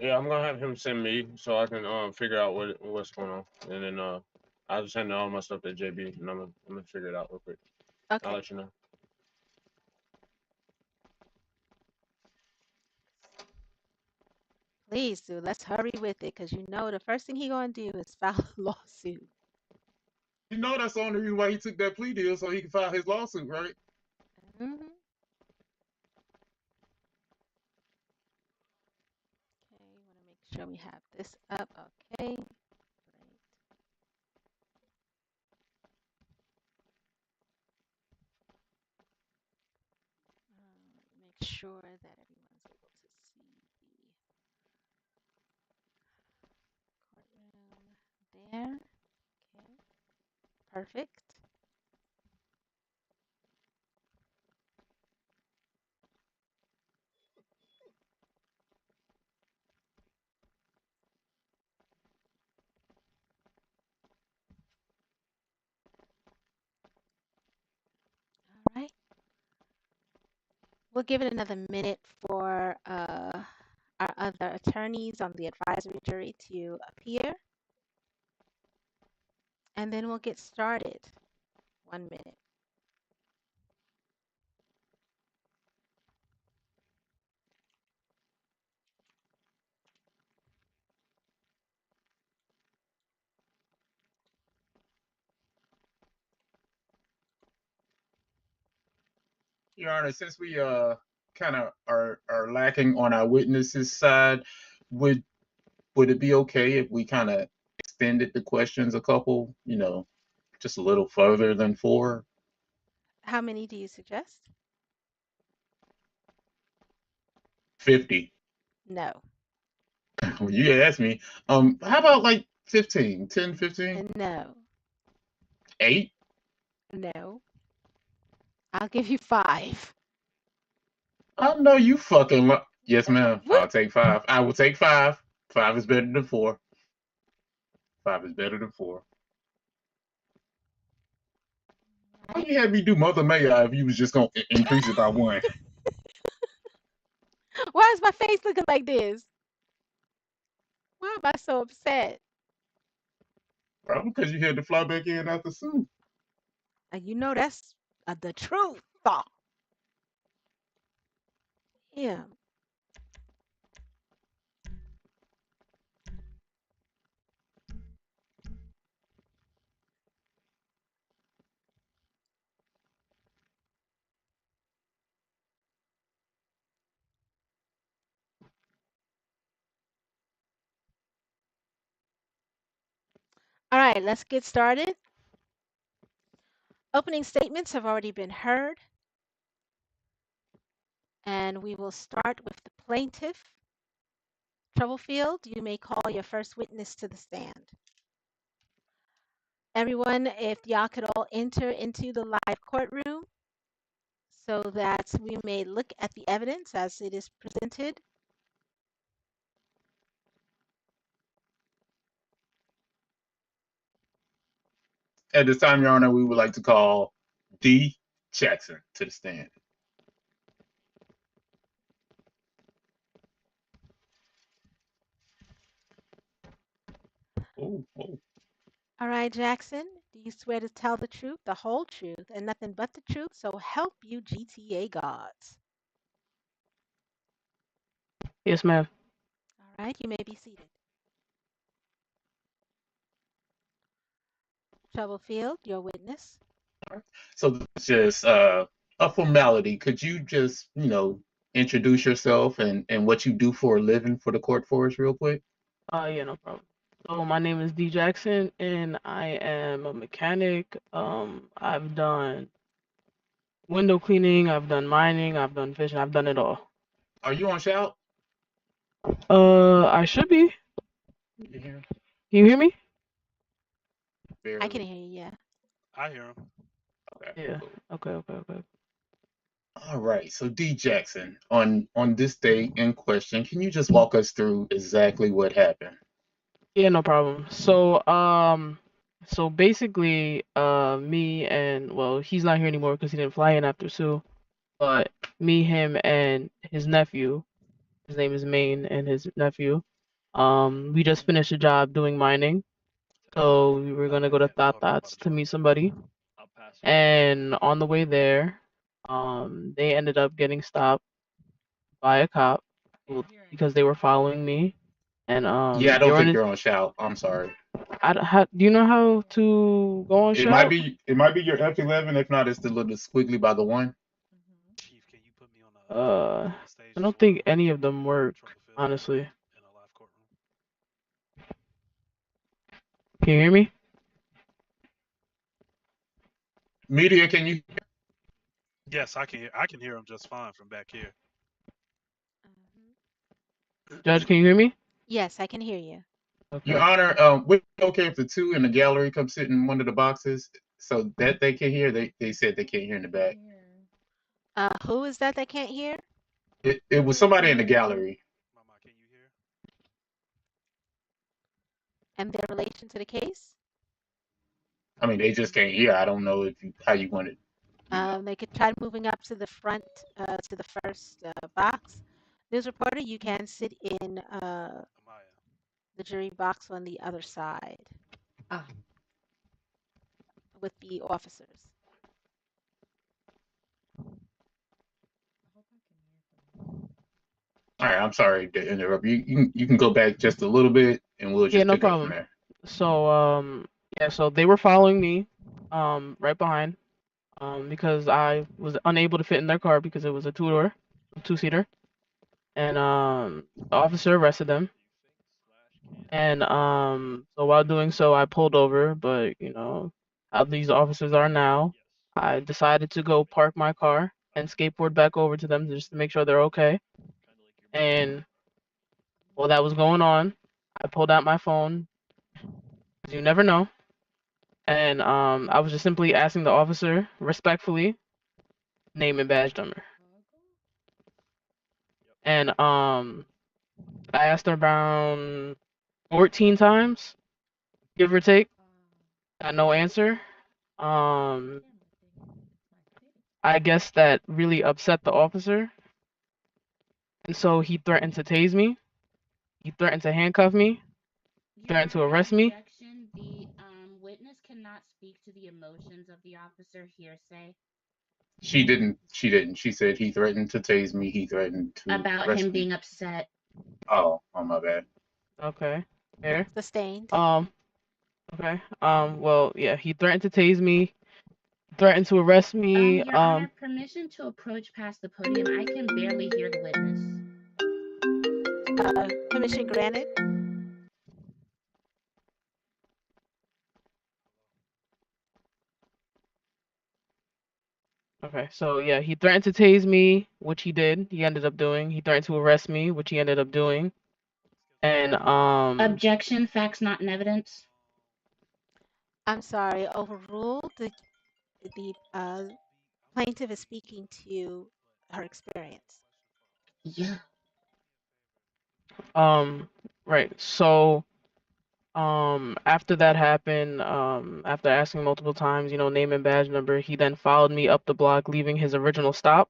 Yeah, I'm gonna have him send me so I can figure out what's going on, and then I'll just send all my stuff to JB, and I'm gonna figure it out real quick. I'll Okay. let you know. Please do. Let's hurry with it because you know the first thing he gonna do is file a lawsuit. You know that's the only reason why he took that plea deal so he can file his lawsuit, right? Hmm. Okay, want to make sure we have this up. Okay, great. Make sure that everyone's able to see the courtroom there. Okay, perfect. All right. We'll give it another minute for our other attorneys on the advisory jury to appear, and then we'll get started. 1 minute. Your Honor, since we kind of are lacking on our witnesses side, would would it be okay if we kind of extended the questions a couple, just a little further than four? How many do you suggest? 50. No. Well, you asked me. How about like 15, 10, 15, No. 8? No. I'll give you 5. I know you fucking yes, ma'am. What? I'll take 5. I will take 5. 5 is better than 4. 5 is better than 4. Why Right. you had me do Mother May I if you was just gonna increase it by 1? Why is my face looking like this? Why am I so upset? Probably because you had to fly back in after Sue. You know that's the truth. Oh, yeah. All right, let's get started. Opening statements have already been heard, and we will start with the plaintiff. Troublefield, you may call your first witness to the stand. Everyone, if y'all could all enter into the live courtroom so that we may look at the evidence as it is presented. At this time, Your Honor, we would like to call D. Jackson to the stand. Oh, oh. All right, Jackson, do you swear to tell the truth, the whole truth, and nothing but the truth, so help you GTA gods? Yes, ma'am. All right, you may be seated. Troublefield, your witness. So this is just a formality. Could you just, introduce yourself and what you do for a living for the court for us real quick? Yeah, no problem. So my name is D Jackson, and I am a mechanic. I've done window cleaning, I've done mining, I've done fishing, I've done it all. Are you on shout? I should be. You hear? Can you hear me? I can Barely. hear you, yeah. I hear him. Okay, Yeah. cool. Okay. All right. So D Jackson, on this day in question, can you just walk us through exactly what happened? Yeah, no problem. So basically, me and well, he's not here anymore because he didn't fly in after Sue. But me, him, and his nephew, His name is Maine, and his nephew. We just finished a job doing mining, so we were gonna go to Thot Thots to meet somebody. And on the way there, they ended up getting stopped by a cop because they were following me. And Yeah, I they don't were in think a, you're on shout. I'm sorry. do you know how to go on It might shout? be your F11. If not, it's the little squiggly by the one. Chief, can you put me on I stage don't for think any of them work, Trump to fill honestly. in a live courtroom? Can you hear me? Media, can you? Yes, I can hear him just fine from back here. Judge, can you hear me? Yes, I can hear you. Okay. Your Honor, we're okay if the two in the gallery come sit in one of the boxes so that they can hear. They said they can't hear in the back. Who is that can't hear? It was somebody in the gallery. Mama, can you hear? And their relation to the case? I mean, they just can't hear. I don't know if how you want it. They could try moving up to the front, to the first box. News reporter, you can sit in Amaya. the jury box on the other side with the officers. All right, I'm sorry to interrupt. You can go back just a little bit, and we'll Yeah, just no pick up from problem. there. So so they were following me, right behind, because I was unable to fit in their car because it was a two-seater, and the officer arrested them. And so while doing so, I pulled over, but you know how these officers are now. I decided to go park my car and skateboard back over to them just to make sure they're okay. And while that was going on, I pulled out my phone. 'Cause you never know. And I was just simply asking the officer respectfully, name and badge number. And I asked her around 14 times, give or take. Got no answer. I guess that really upset the officer. And so he threatened to tase me. He threatened to handcuff me. Threatened to arrest me. Objection. The witness cannot speak to the emotions of the officer. Hearsay. She didn't. She said he threatened to tase me. He threatened to About arrest him me. being upset. Oh, my bad. Okay. Fair. Sustained. Okay. Well, yeah, he threatened to tase me, threatened to arrest me. Your Honor, permission to approach past the podium. I can barely hear the witness. Permission granted. Okay, so yeah, he threatened to tase me, which he did. He ended up doing. He threatened to arrest me, which he ended up doing. And Objection. Facts not in evidence. I'm sorry. Overruled. The plaintiff is speaking to her experience. Yeah. right. So after that happened, after asking multiple times, you know, name and badge number, he then followed me up the block, leaving his original stop.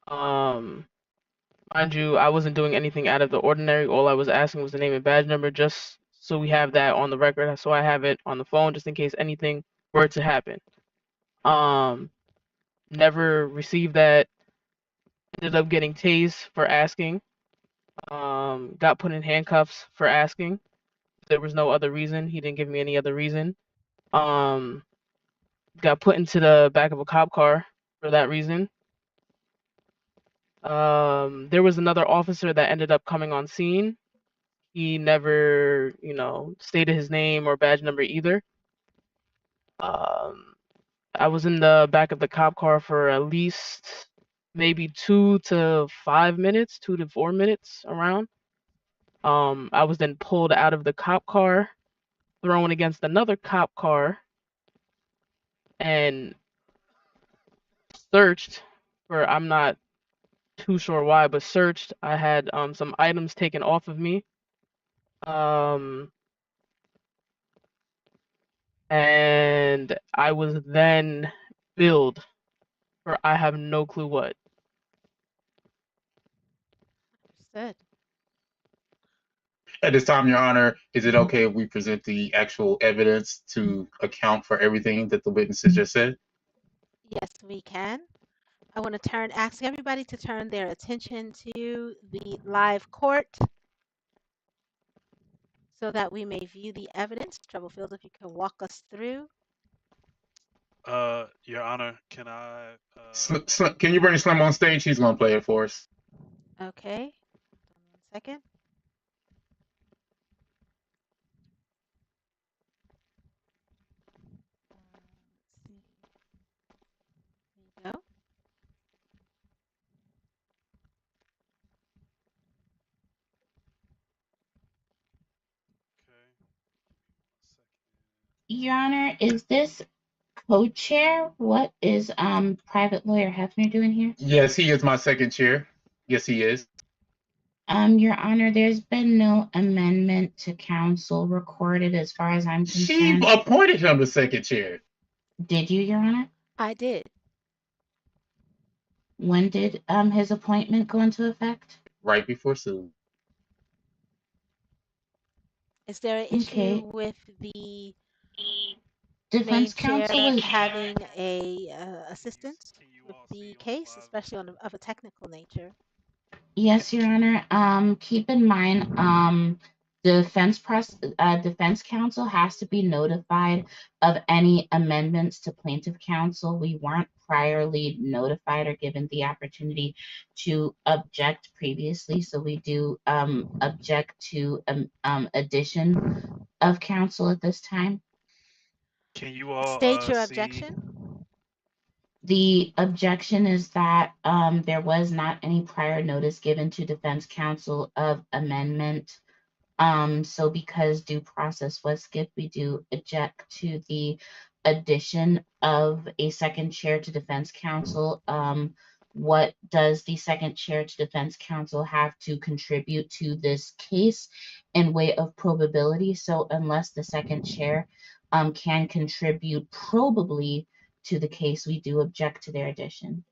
Mind you, I wasn't doing anything out of the ordinary. All I was asking was the name and badge number, just so we have that on the record, so I have it on the phone, just in case anything were to happen. Never received that. Ended up getting tased for asking. Got put in handcuffs for asking. There was no other reason. He didn't give me any other reason. Got put into the back of a cop car for that reason. There was another officer that ended up coming on scene. He never, you know, stated his name or badge number either. I was in the back of the cop car for at least maybe 2 to 5 minutes, 2 to 4 minutes around. I was then pulled out of the cop car, thrown against another cop car, and searched for, I'm not too sure why, but searched. I had some items taken off of me. And I was then billed for I have no clue what. Understood. At this time, Your Honor, is it okay if we present the actual evidence to account for everything that the witnesses just said? Yes, we can. I want to ask everybody to turn their attention to the live court so that we may view the evidence. Troublefield, if you can walk us through. Your Honor, can I? Can you bring Slim on stage? He's going to play it for us. Okay. 1 second. Let's see. There you go. Your Honor, is this co-chair? What is Private Lawyer Hefner doing here? Yes, he is my second chair. Yes, he is. Your Honor, there's been no amendment to counsel recorded as far as I'm She concerned. appointed him the second chair. Did you, Your Honor? I did. When did his appointment go into effect? Right before Sue. Is there an Okay. issue with the Defense main chair counsel was having a assistance Can you with all see the on the case, live? especially of a technical nature? Yes, Your Honor. Keep in mind, defense counsel has to be notified of any amendments to plaintiff counsel. We weren't priorly notified or given the opportunity to object previously, so we do object to addition of counsel at this time. Can you all State your see? objection. The objection is that there was not any prior notice given to defense counsel of amendment. So because due process was skipped, we do object to the addition of a second chair to defense counsel. What does the second chair to defense counsel have to contribute to this case in way of probability? So unless the second chair can contribute probably to the case, we do object to their addition.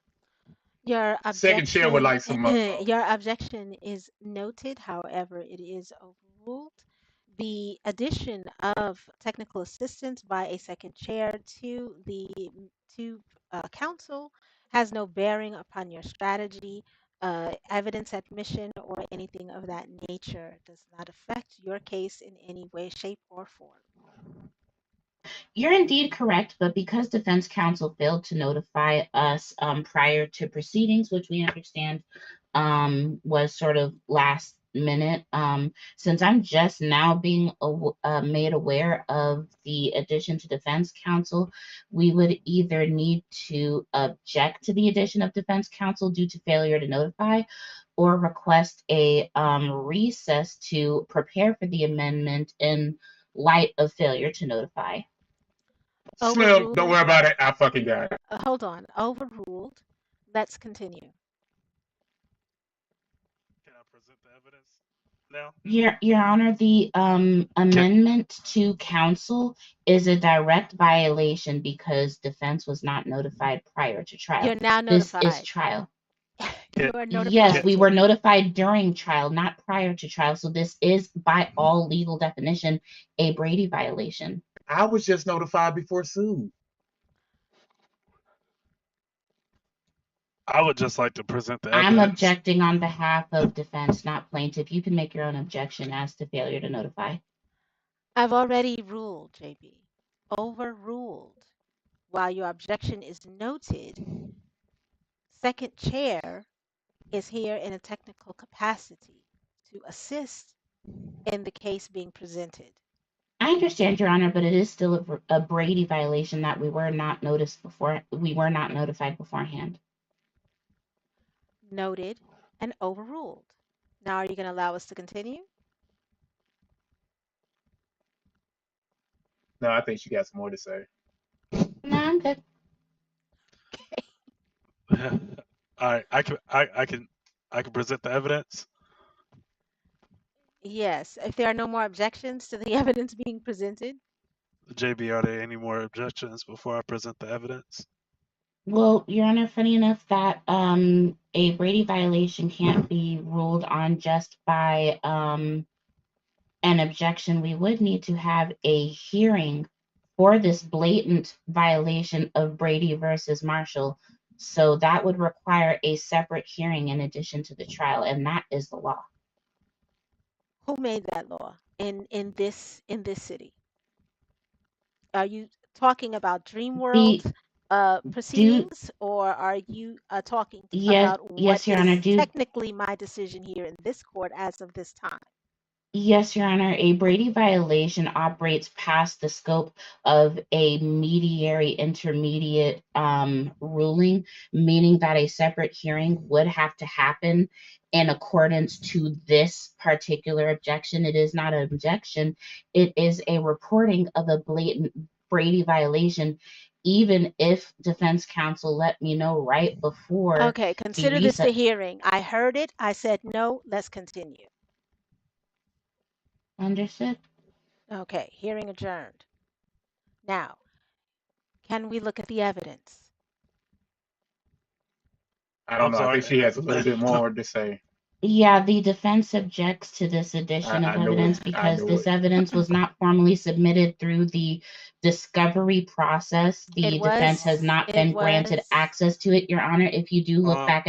Your Second chair would objection, like some. your objection is noted. However, it is overruled. The addition of technical assistance by a second chair to the council has no bearing upon your strategy. Evidence admission or anything of that nature does not affect your case in any way, shape, or form. You're indeed correct, but because defense counsel failed to notify us prior to proceedings, which we understand was sort of last minute, since I'm just now being made aware of the addition to defense counsel, we would either need to object to the addition of defense counsel due to failure to notify, or request a recess to prepare for the amendment in light of failure to notify. Slim, don't worry about it. I fucking got it. Hold on. Overruled. Let's continue. Can I present the evidence now? Your Honor, the amendment to counsel is a direct violation because defense was not notified prior to trial. You're now This notified. is trial. You are notified. Yes, we were notified during trial, not prior to trial. So this is, by all legal definition, a Brady violation. I was just notified before Sue. I would just like to present the evidence. I'm objecting on behalf of defense, not plaintiff. You can make your own objection as to failure to notify. I've already ruled, JB. Overruled. While your objection is noted, second chair is here in a technical capacity to assist in the case being presented. I understand, Your Honor, but it is still a Brady violation that we were not notified beforehand. Noted and overruled. Now, are you going to allow us to continue? No, I think she got some more to say. No, I'm good. All right, I can present the evidence. Yes. If there are no more objections to the evidence being presented. JB, are there any more objections before I present the evidence? Well, Your Honor, funny enough that a Brady violation can't be ruled on just by an objection. We would need to have a hearing for this blatant violation of Brady versus Marshall. So that would require a separate hearing in addition to the trial, and that is the law. Who made that law in this city? Are you talking about The DreamWorld do proceedings, or are you talking yes, about what yes, Your Honor, is do technically my decision here in this court as of this time? yes, Your Honor, a Brady violation operates past the scope of a mediary intermediate ruling, meaning that a separate hearing would have to happen in accordance to this particular objection. It is not an objection, it is a reporting of a blatant Brady violation, even if defense counsel let me know right before Okay, the consider this the hearing. I heard it. I said no. Let's continue. Understood. Okay, hearing adjourned. Now, can we look at the evidence? I don't I'm know. I think sorry. she has a little bit more to say. Yeah, the defense objects to this addition of I knew it. evidence I because knew this it. evidence was not formally submitted through the discovery process. It The defense has was, not it been granted was, access to it, Your Honor. If you do look um, back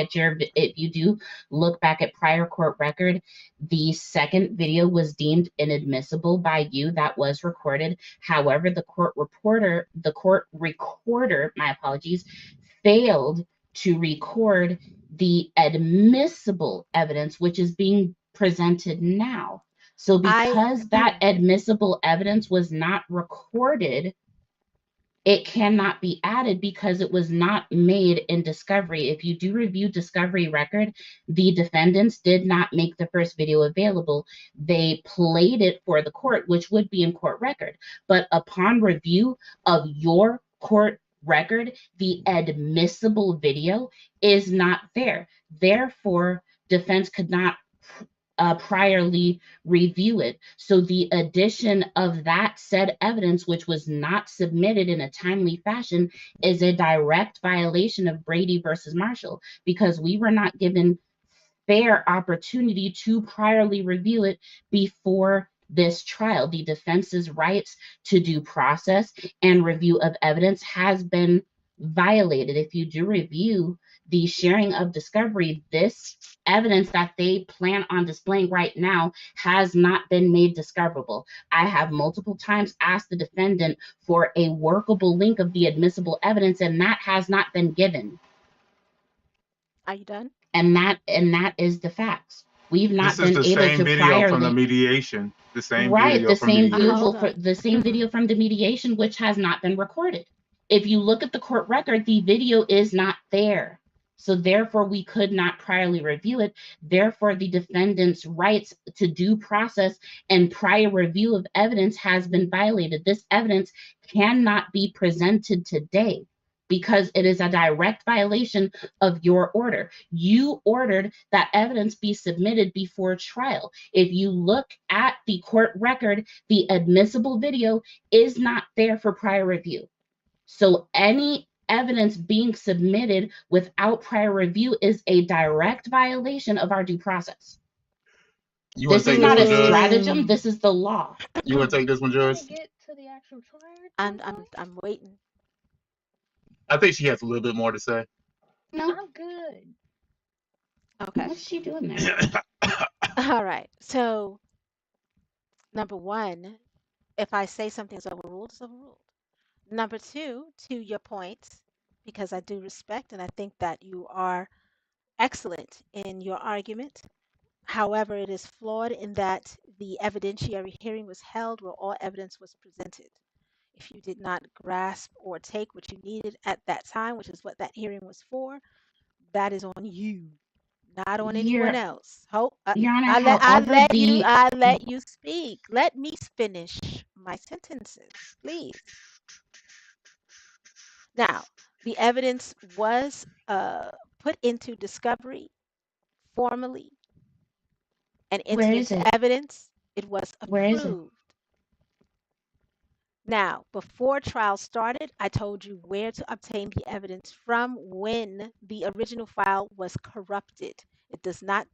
at prior court record, the second video was deemed inadmissible by you. That was recorded. However, the court recorder, my apologies, failed to record the admissible evidence, which is being presented now. So, I, because that admissible evidence was not recorded, it cannot be added because it was not made in discovery. If you do review discovery record, the defendants did not make the first video available. They played it for the court, which would be in court record. But upon review of your court record, the admissible video is not there. Therefore, defense could not priorly review it. So the addition of that said evidence, which was not submitted in a timely fashion, is a direct violation of Brady versus Marshall because we were not given fair opportunity to priorly review it before this trial. The defense's rights to due process and review of evidence has been violated. If you do review the sharing of discovery, this evidence that they plan on displaying right now has not been made discoverable. I have multiple times asked the defendant for a workable link of the admissible evidence, and that has not been given. are you done? And that is the facts. We've not This is been the able same to video from the priorly mediation. The same right video the from same mediation. Hold for on. the same video from the mediation, which has not been recorded. If you look at the court record, the video is not there. So therefore, we could not priorly review it. Therefore, the defendant's rights to due process and prior review of evidence has been violated. This evidence cannot be presented today because it is a direct violation of your order. You ordered that evidence be submitted before trial. If you look at the court record, the admissible video is not there for prior review. So any evidence being submitted without prior review is a direct violation of our due process. You want This to is take this not one, a Judge? stratagem. This is the law. You want to take this one, Can Judge? we get to the actual trial? I'm waiting. I think she has a little bit more to say. No, I'm good. Okay. what's she doing there? All right. So, number one, if I say something is overruled, it's overruled. Number two, to your point, because I do respect and I think that you are excellent in your argument. However, it is flawed in that the evidentiary hearing was held where all evidence was presented. If you did not grasp or take what you needed at that time, which is what that hearing was for, that is on you, not on anyone Your else. Your Honor, however, I let you speak. Let me finish my sentences, please. Now, the evidence was put into discovery formally and where entered is into it? evidence. It was Where is it? approved. Now, before trial started, I told you where to obtain the evidence from when the original file was corrupted. It does not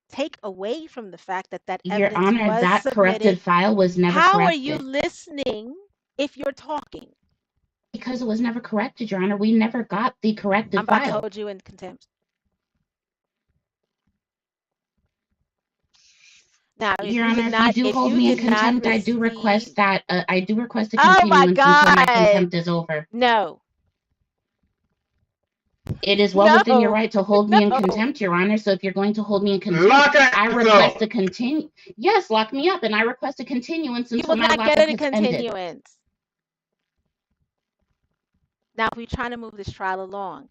take away from the fact that that Your evidence Honor, was that corrupted submitted. file was never How corrected. are you listening if you're talking? Because it was never corrected, Your Honor. We never got the corrected I'm about to file. hold you in contempt. Now, if Your you Honor, did if not, you do if hold you me in did not contempt, I do receive, request that a oh my continuance until my God, contempt is over. no, It is well within your no, right to hold me in no. contempt, Your Honor. So if you're going to hold me in contempt, Lock I us request up. a continue. Yes, lock me up, and I request a continuance You until will my not get lockup a has ended. continuance. Now, if we're trying to move this trial along,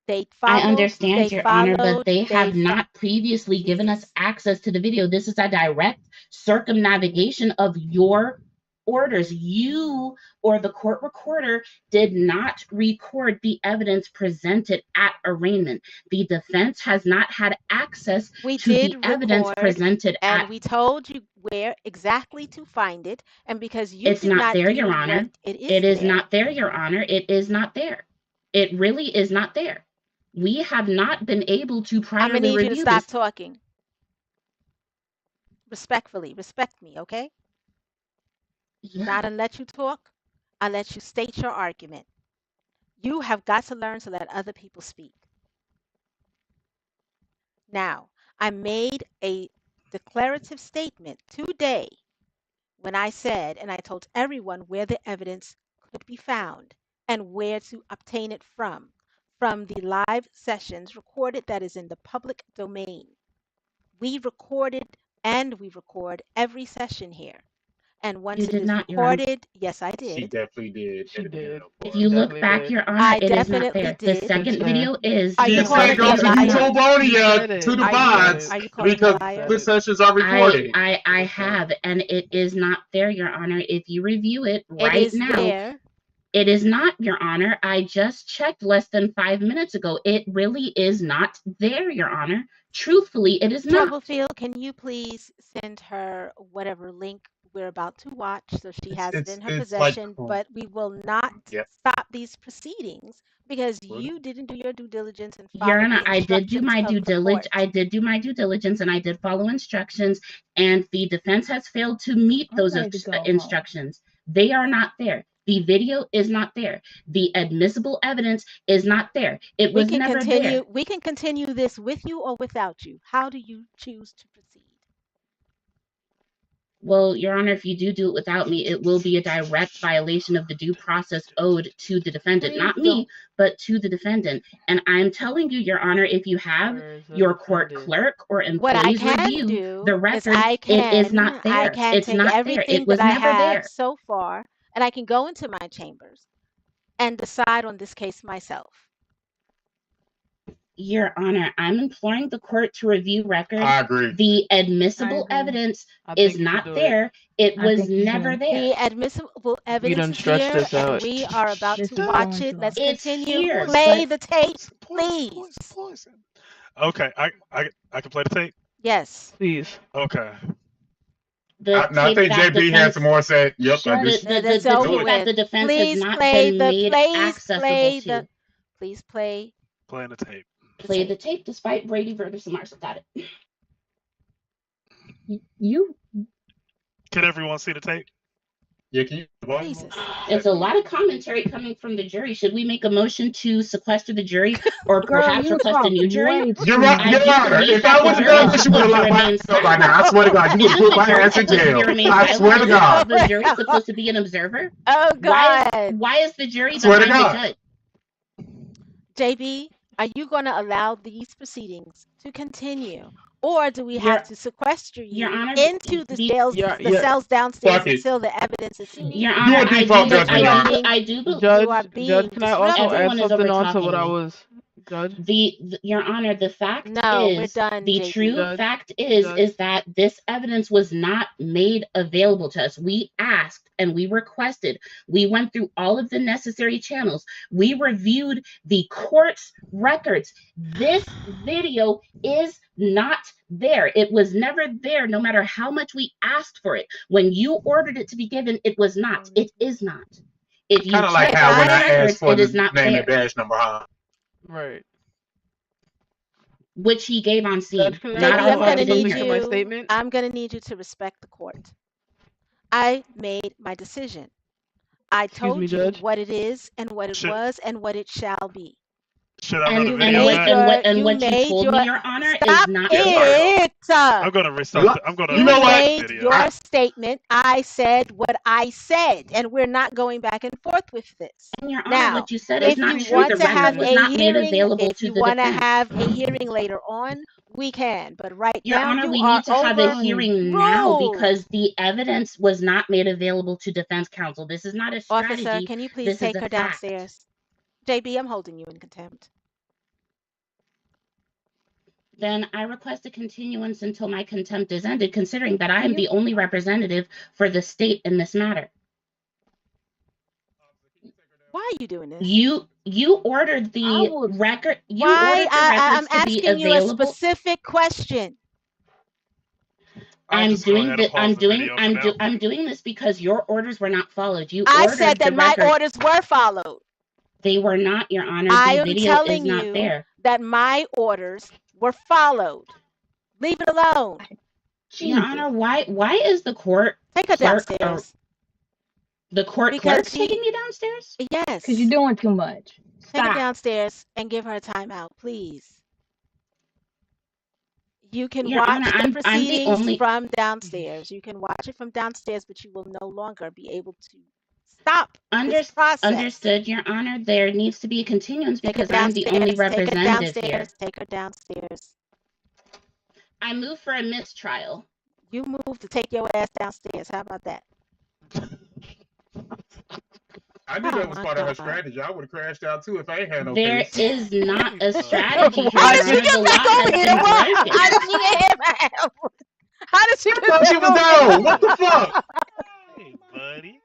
they I followed, understand, they Your Honor, but followed, they they have fo- not previously given us Jesus. access to the video. This is a direct circumnavigation of your orders. You or the court recorder did not record the evidence presented at arraignment. The defense has not had access We to the did evidence record, presented and at. we told you where exactly to find it. And because you It's did not not there, do Your what Honor. it is It is there, not there, Your Honor. It is not there. It really is not there. We have not been able to I'm gonna priorly need you to review stop this. talking. Respectfully, respect me, okay? Yeah. Not to let you talk, I let you state your argument. You have got to learn to let other people speak. Now, I made a declarative statement today when I said, and I told everyone where the evidence could be found and where to obtain it from the live sessions recorded that is in the public domain. We recorded and we record every session here. And once You it did is not, Your Honor. recorded, yes, I She did. definitely did. She at the beginning did. of If the you court. look Definitely back, did. Your Honor, I it is not definitely there. The did. second It's there. video is. Are you This calling ain't me a got to liar? be so bony You said it. to the Are you VODs are you calling me a because liar? the sessions are recorded. I Yes, sir. have, and it is not there, Your Honor. If you review it It right is now, there. it is not, Your Honor. I just checked less than 5 minutes ago. It really is not there, Your Honor. Truthfully, it is not. Troublefield, can you please send her whatever link we're about to watch so she has it in her It's like possession? But we will not Yep. stop these proceedings because Well, you didn't do your due diligence and Your follow Honor, the I did do instructions my of due the diligence. court. I did do my due diligence, and I did follow instructions. And the defense has failed to meet I'm those ready to go home. instructions. They are not there. The video is not there. The admissible evidence is not there. It We was can never continue. there. We can continue this with you or without you. How do you choose to proceed? Well, Your Honor, if you do it without me, it will be a direct violation of the due process owed to the defendant. Please Not don't. me, but to the defendant. And I'm telling you, Your Honor, if you have Where is the your court defendant? clerk or What I employees can review do the is record, I it is not there. can It's take not there. everything It was that I never have there. so far and I can go into my chambers and decide on this case myself. Your Honor, I'm imploring the court to review record. I agree. The admissible agree. evidence I is think you should not do it. there. It I was think you never should. there. The admissible You evidence done is stretched here this and out. we are about This to is watch going it. too Let's long. It's continue. here, Play but the tape, Poison, please. poison. Okay, I can play the tape. Yes. Please. Okay. the No, I tape think that JB had some defense more say. Yep, I Shut do. it. That's the over tape that with. the defense has Please not play been the made accessible to. please play Playing the tape. Play the tape despite Brady versus Marshall. Got it. You Can everyone see the tape? Yeah, can you volume Jesus. up? There's a lot of commentary coming from the jury. Should we make a motion to sequester the jury or girl, perhaps you request a talk new jury? way You're too right, I Your do Honor. believe If I that the would have jury done is this, you would have supposed to locked my remain ass up by now. I silent. swear to God, you would have Isn't put the my jury ass in supposed to be jail. remain I silent? swear to Isn't God. the jury supposed to be an observer? Oh God. Why is the jury Swear to behind the God. judge? JB, are you going to allow these proceedings to continue? Or do we Your have to sequester Your you Honor, into the cells, Yeah, the yeah. cells downstairs Fuck it. until the evidence is seen? Your You Honor, a default judgment, Your Honor. I do believe You are Judge, being can I also disruptive. add everyone is something over on to what talking I me. was Judge. Your Honor, the fact No, we're is, done, the JB. true Judge, fact is Judge. that this evidence was not made available to us. We asked and we requested. We went through all of the necessary channels. We reviewed the court's records. This video is not there. It was never there, no matter how much we asked for it. When you ordered it to be given, it was not. It is not. If you Kind of like check how when the I asked records, for it is the not name there, and badge number, huh? Right. which he gave on scene. Judge, can I Not JB, on I'm gonna add evidence need something to my you. statement? I'm gonna need you to respect the court. I made my decision. I Excuse me, told you Judge. what it is and what it Should was and what it shall be. should I run a You video made back? your. and You what you made told your. me, Your Honor, is Stop not Yeah, sorry, there. it. I'm gonna restart. I'm gonna You You know what? restart the made video. your statement. I said what I said, and we're not going back and forth with this. And Your Honor, Now, what you said is if not you true. want The to have record was a not made hearing, available if to you the want to defense. have a hearing later on, we can. But right Your now, Honor, you we are need to have a hearing now overruled. because the evidence was not made available to defense counsel. This is not a Officer, strategy. can you please This is take a her fact. downstairs? JB, I'm holding you in contempt. Then I request a continuance until my contempt is ended, considering that I am You- the only representative for the state in this matter. Why are you doing this? You ordered the would- record. You Why? ordered the I'm records to be asking you a available. specific question. I'll I'm just go doing ahead that. and pause the video for now. I'm doing this because your orders were not followed. You I ordered said that the my record. orders were followed. They were not, Your Honor. I The am video is telling not you there. that my orders were followed. Leave it alone. Your Honor, why is the court Take her clerk downstairs. the court Because clerk she- taking me downstairs? Yes. Because you're doing too much. Take her Stop. downstairs and give her a timeout, please. You can Your watch Honor, the I'm the proceedings only. from downstairs. You can watch it from downstairs, but you will no longer be able to stop this process. Understood, Your Honor. There needs to be a continuance Take her because I'm the only downstairs. Take her representative here. downstairs. Take her downstairs. I move for a mistrial. You move to take your ass downstairs. How about that? I knew Oh that was my part of her God. strategy. I would have crashed out too if I ain't had no There case. is not a strategy here, How Your did she Honor. The get law back over has here? been What? broken. How did she get here, ma'am? How did she I get thought she back was over gone. What the fuck? Hey, buddy.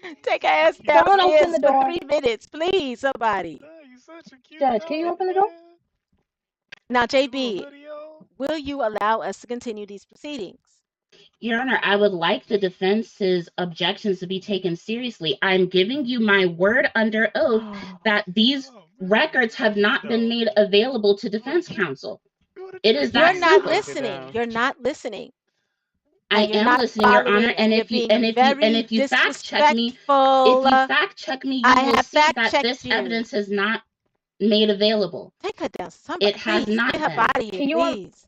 here? Take her ass Someone open downstairs the for door. 3 minutes, please, somebody. Oh, you such a cute Judge, can you dog, open the door? man. Now, You a JB, hoodie on? will you allow us to continue these proceedings? Your Honor, I would like the defense's objections to be taken seriously. I'm giving you my word under oath that these Oh, man. records have not been made available to defense counsel. You wanna It is do You're that not simple. listening. down. You're not listening. I And you're am not listening, Your Honor, following, and you're if you being very fact check me, disrespectful. you I will have see that fact-checked this you. evidence has not made available. Take her down. Somebody, It has please, not get her been. body here, Can you please.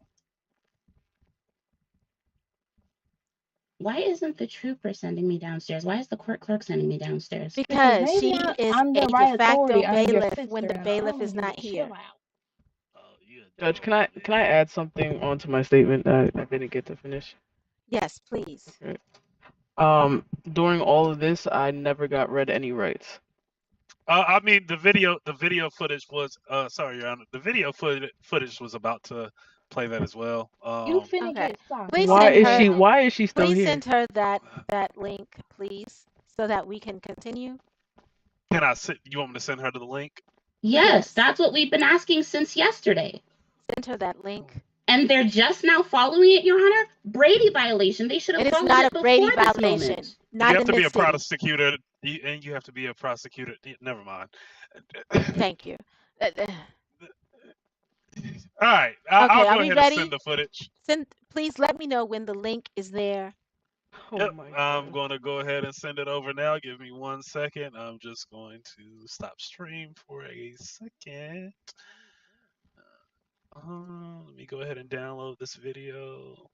Why isn't the trooper sending me downstairs? Why is the court clerk sending me downstairs? Because she maybe is I'm the a right de facto authority. I'm your bailiff when the sister, and I bailiff don't is need not to here. chill out. Oh, you a Judge, dog, can I add something onto my statement that I didn't get to finish? Yes, please. Okay. During all of this, I never got read any rights. I mean, the video footage was. Sorry, Your Honor. The video footage was about to play that as well. You finna Okay. get socked. Please Why send is her- she? Why is she still Please here? send her that link, please, so that we can continue. Can I sit? You want me to send her to the link? Yes, that's what we've been asking since yesterday. Send her that link. And they're just now following it, Your Honor. Brady violation. They should have It is followed not it a before Brady this violation. moment. Not you have in to be this a city. prosecutor, and you have to be a prosecutor. Never mind. Thank you. All right, I'll Okay, are go we ahead ready? and send the footage. Please let me know when the link is there. Oh Yep, my I'm God. going to go ahead and send it over now. Give me 1 second. I'm just going to stop stream for a second. Let me go ahead and download this video.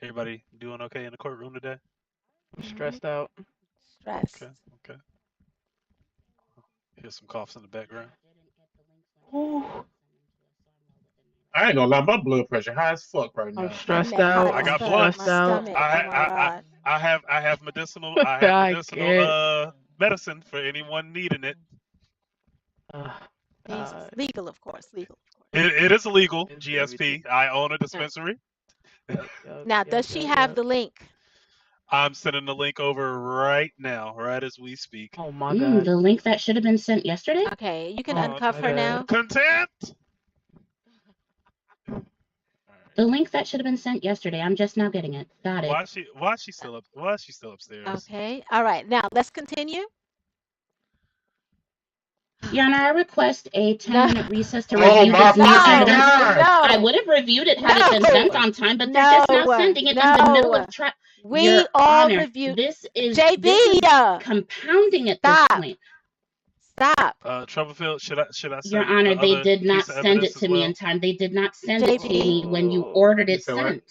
Everybody doing okay in the courtroom today? I'm stressed out. Stressed. Okay. Here's some coughs in the background. Ooh. I I ain't gonna lie, my blood pressure high as fuck right I'm now. stressed That out. part I I'm got is blood. my stressed out. stomach. Oh my God. I have I medicinal can't. medicine for anyone needing it. Jesus. God. Legal, of course. Legal, of course. It is legal. It's GSP. I own a dispensary. Now, does she have the link? I'm sending the link over right now, right as we speak. Oh my God. The link that should have been sent yesterday? Okay, you can Oh, uncuff her now. Content. The link that should have been sent yesterday. I'm just now getting it. Got it. Why is she still upstairs? Okay. All right. Now let's continue. Your Honor, I request a 10-minute recess to Oh review my this new fucking evidence. God. I would have reviewed it had it been sent on time, but they're just now sending it in the middle of trial. We Your all Honor, reviewed. this is JB, compounding at this stop. point. Stop. Troublefield, should I send Your Honor, the they other did not piece of send it evidence to as me well? in time. They did not send it to JB. me when you ordered it You said what? sent.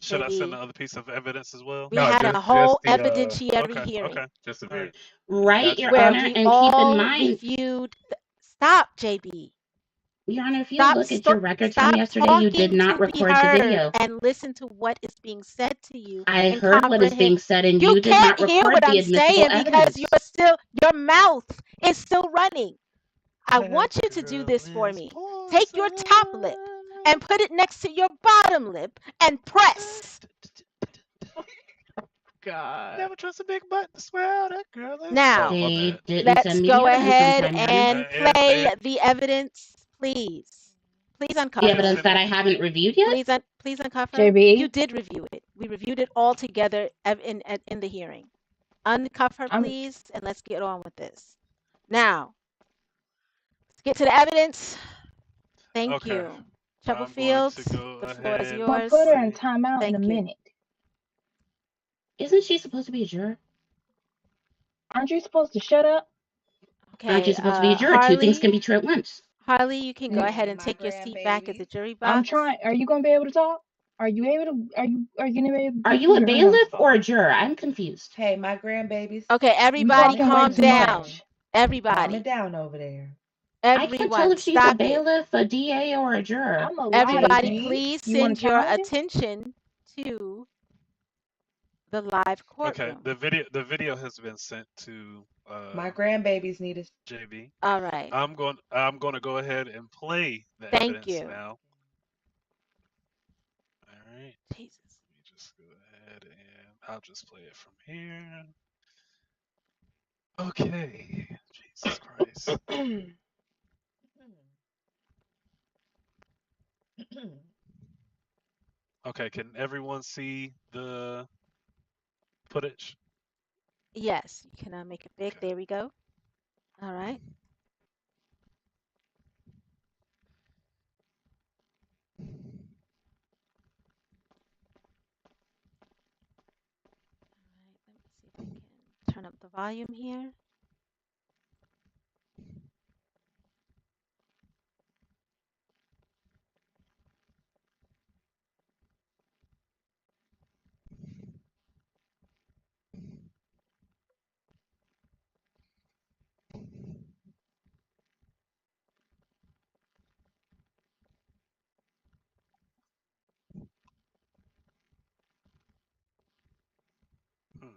Should I send JB. the other piece of evidence as well? We No, had just- a whole just the, evidentiary Okay, hearing okay. Just a All right. bit. Right, Gotcha. Your where Honor, we and all keep in mind, reviewed. Stop, JB. Your Honor, if you Stop, look at your records from stop yesterday, you did talking not to be record the heard video. and listen to what is being said to you I and heard what is comprehend. being said, and You you did can't not hear record what the I'm admissible saying because evidence. your mouth is still running. I want you to do this for me. Take your top lip and put it next to your bottom lip and press. God. Never trust a big butt to swear that girl is. Now, Oh, my They bad. didn't let's send me the go evidence on ahead time, Your Honor. and And- play and- the evidence, please. Please uncover The her. evidence that I haven't reviewed yet? Please uncover. JB? You did review it. We reviewed it all together in the hearing. Uncuff her, please, and let's get on with this. Now, let's get to the evidence. Thank Okay. you. I'm Troublefield, going to go the floor is ahead I'm gonna yours. put her in timeout in a Thank you. minute. Isn't she supposed to be a juror? Aren't you supposed to shut up? Aren't Okay, you supposed to be a juror? Two things can be true at once. Harley, you can go Mm. ahead and take your seat back at the jury box. I'm trying. Are you gonna be able to talk? Are you able to? Are you gonna be able? Are you a bailiff or a juror? I'm confused. Hey, my grandbabies. Okay, everybody talking way calm too down. much. Calm Everybody. it down over there. I can't tell Everyone, if she's a stop it. bailiff, a DA, or a juror. I'm a Everybody, live. please You wanna send your challenge it? attention to the live Okay, courtroom. the video has been sent to My grandbabies need a JB. All right. I'm going to go ahead and play the Thank evidence you. now. All right. Jesus. Let me just go ahead and I'll just play it from here. Okay. Jesus Christ. Okay, can everyone see the footage? Yes, you can make it big. Okay. There we go. All right. All right, let me see if I can turn up the volume here. Hmm.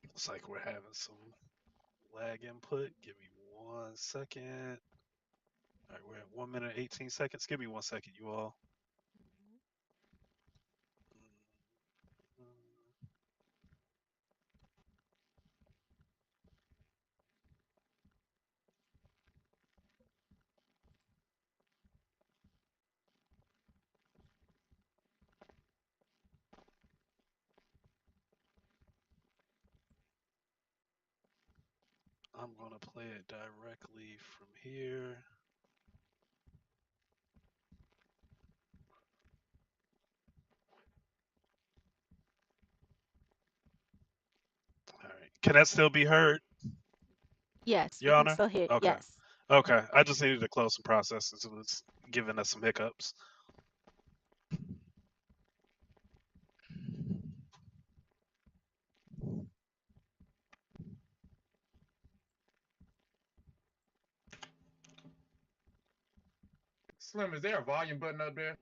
Looks like we're having some lag input. Give me 1 second. All right, we're at 1 minute 18 seconds. Give me 1 second, you all. I'm gonna play it directly from here. All right. Can that still be heard, Yes, we Your can Honor? still hear. Okay. Yes. Okay. I just needed to close some processes. It was giving us some hiccups. Slim, is there a volume button up there?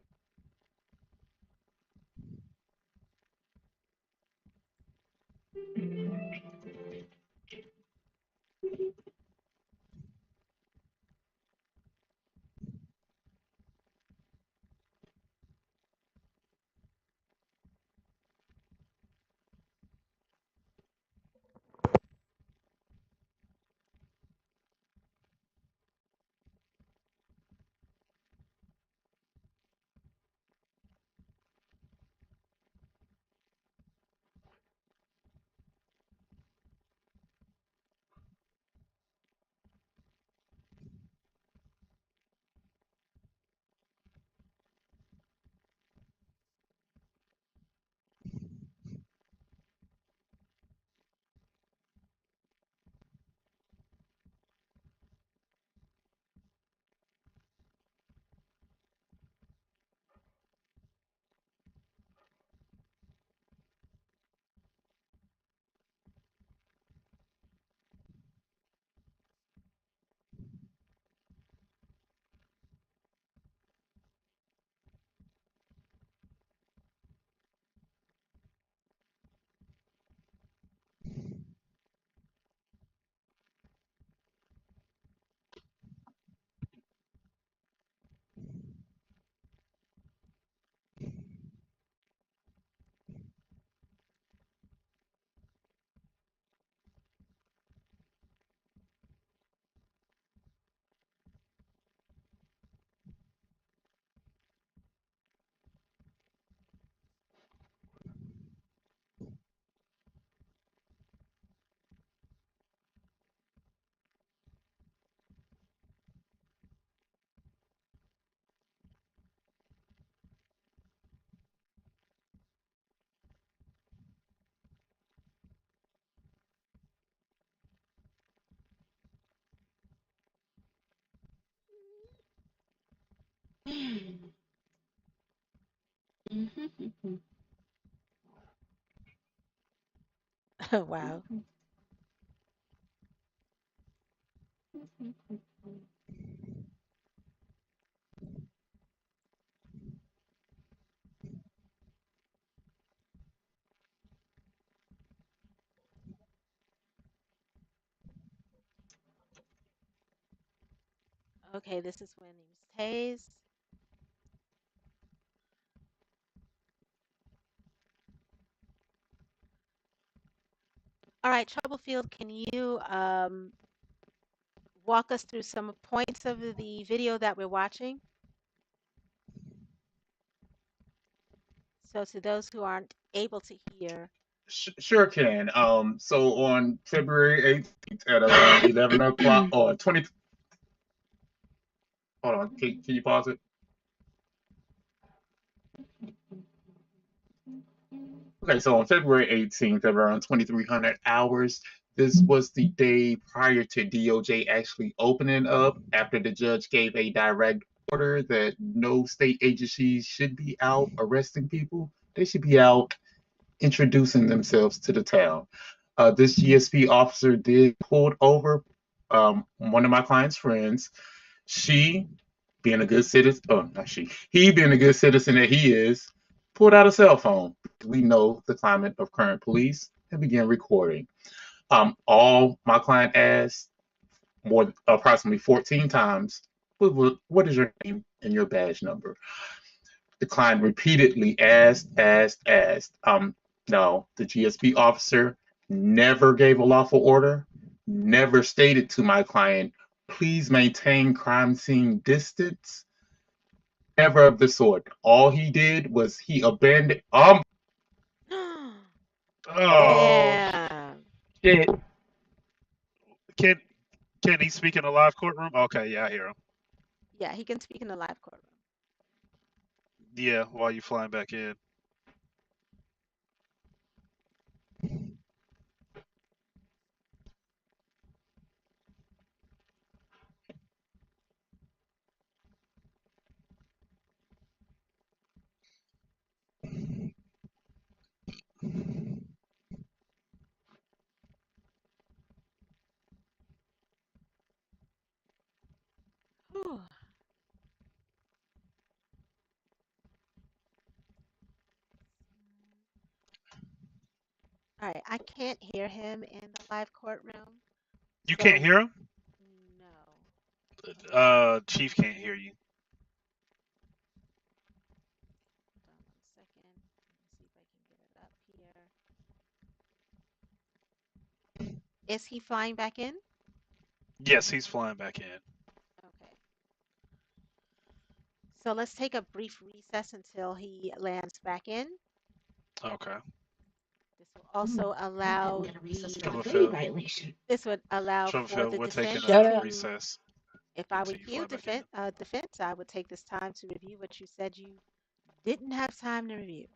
Wow. Okay, this is when he was tased. All right, Troublefield, can you walk us through some points of the video that we're watching? So to those who aren't able to hear. Sure can. So on February 18th at around 11 o'clock or 20. Hold on, can you pause it? Okay, so on February 18th at around 2300 hours, this was the day prior to DOJ actually opening up after the judge gave a direct order that no state agencies should be out arresting people. They should be out introducing themselves to the town. This GSP officer did pulled over one of my client's friends. She, being a good citizen, oh, not she, he being a good citizen that he is, pulled out a cell phone. We know the climate of current police and began recording. All my client asked, approximately 14 times, what is your name and your badge number? The client repeatedly asked. No, the GSP officer never gave a lawful order, never stated to my client, please maintain crime scene distance. Never of the sort. All he did was he abandoned. Oh, Damn. Shit. Can he speak in a live courtroom? Okay, yeah, I hear him. Yeah, he can speak in the live courtroom. Yeah, while you flying back in. Whew. All right, I can't hear him in the live courtroom. You can't So, hear him? no. Chief can't hear you. Hold on 1 second. Let me see if I can get it up here. Is he flying back in? Yes, he's flying back in. Okay. So let's take a brief recess until he lands back in. Okay. This will also allow Get a recess for the, the Trouble Brady field. violation. this would allow for Troublefield, the we're taking defense Shut a up. to, recess if I were until you you, fly back in. defense, I would take this time to review what you said you didn't have time to review.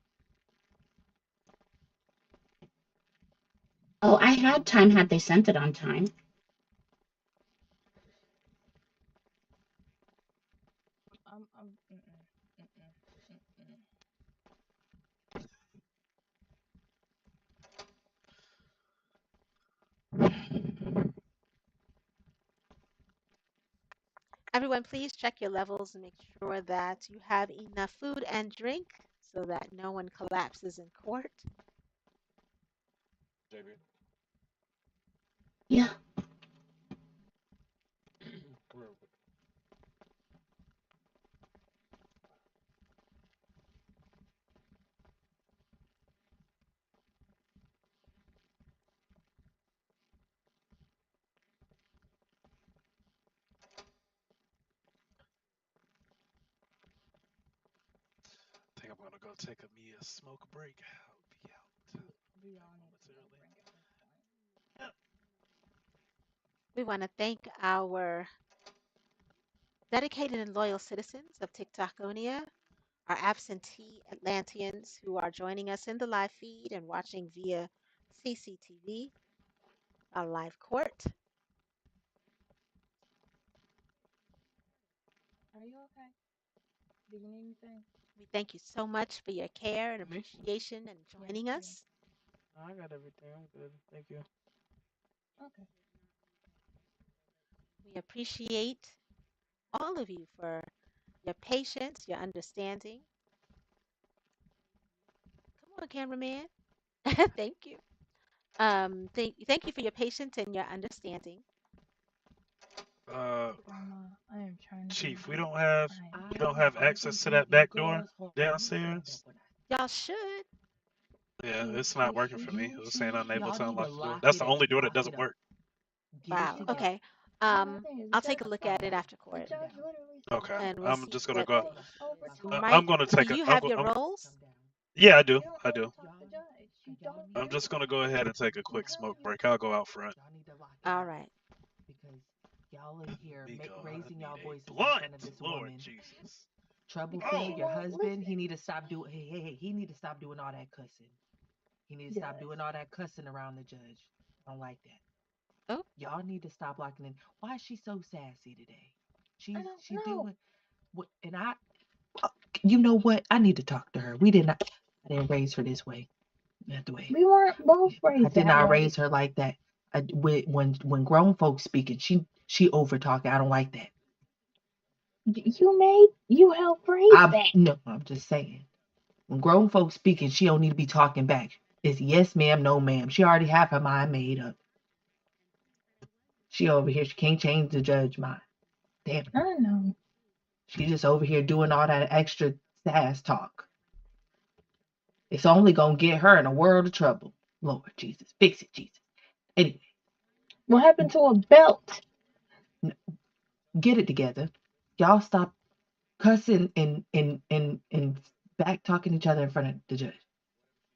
Oh, I had time had they sent it on time. Everyone, please check your levels and make sure that you have enough food and drink so that no one collapses in court. JB. Yeah. Come here real quick. I think I'm gonna go take me a smoke break. I'll be out momentarily. We want to thank our dedicated and loyal citizens of TikTokonia, our absentee Atlanteans who are joining us in the live feed and watching via CCTV, our live court. Are you okay? Do you need anything? We thank you so much for your care and Me? appreciation and joining us. I got everything. I'm good. Thank you. Okay. We appreciate all of you for your patience, your understanding. Come on, cameraman. Thank you. Thank you for your patience and your understanding. Grandma, I am trying to Chief, be we don't have fine. access to that back door downstairs. Y'all should. Yeah, it's not working for me. It was saying unable to unlock the door. That's the only door that doesn't work. Wow. Okay. I'll take a look at it after court. Okay, And we'll I'm see just gonna what go. might. I'm gonna Do take you a. have your roles? Yeah, I do. I do. Talk to Judge. You don't I'm hear just gonna go ahead and take a quick smoke break. I'll go out front. All right. Because y'all in here Miko, I raising y'all need a voices in blunt. front of this Lord woman. Jesus. Troublefield, your Well, husband, he listen. need to stop doing. Hey, he need to stop doing all that cussing. He need to stop doing all that cussing around the judge. I don't like that. Oh. Y'all need to stop locking in. Why is she so sassy today? She know. doing what? And you know what? I need to talk to her. I didn't raise her this way. Not the way. We weren't both raised I did that not way. raise her like that. When grown folks speaking, she over talking. I don't like that. You helped raise that. No, I'm just saying. When grown folks speaking, she don't need to be talking back. It's yes, ma'am, no, ma'am. She already have her mind made up. She over here, she can't change the judge mind. Damn. I know. She just over here doing all that extra sass talk. It's only gonna get her in a world of trouble. Lord Jesus, fix it, Jesus. Anyway. What happened to a belt? Get it together. Y'all stop cussing and back talking each other in front of the judge.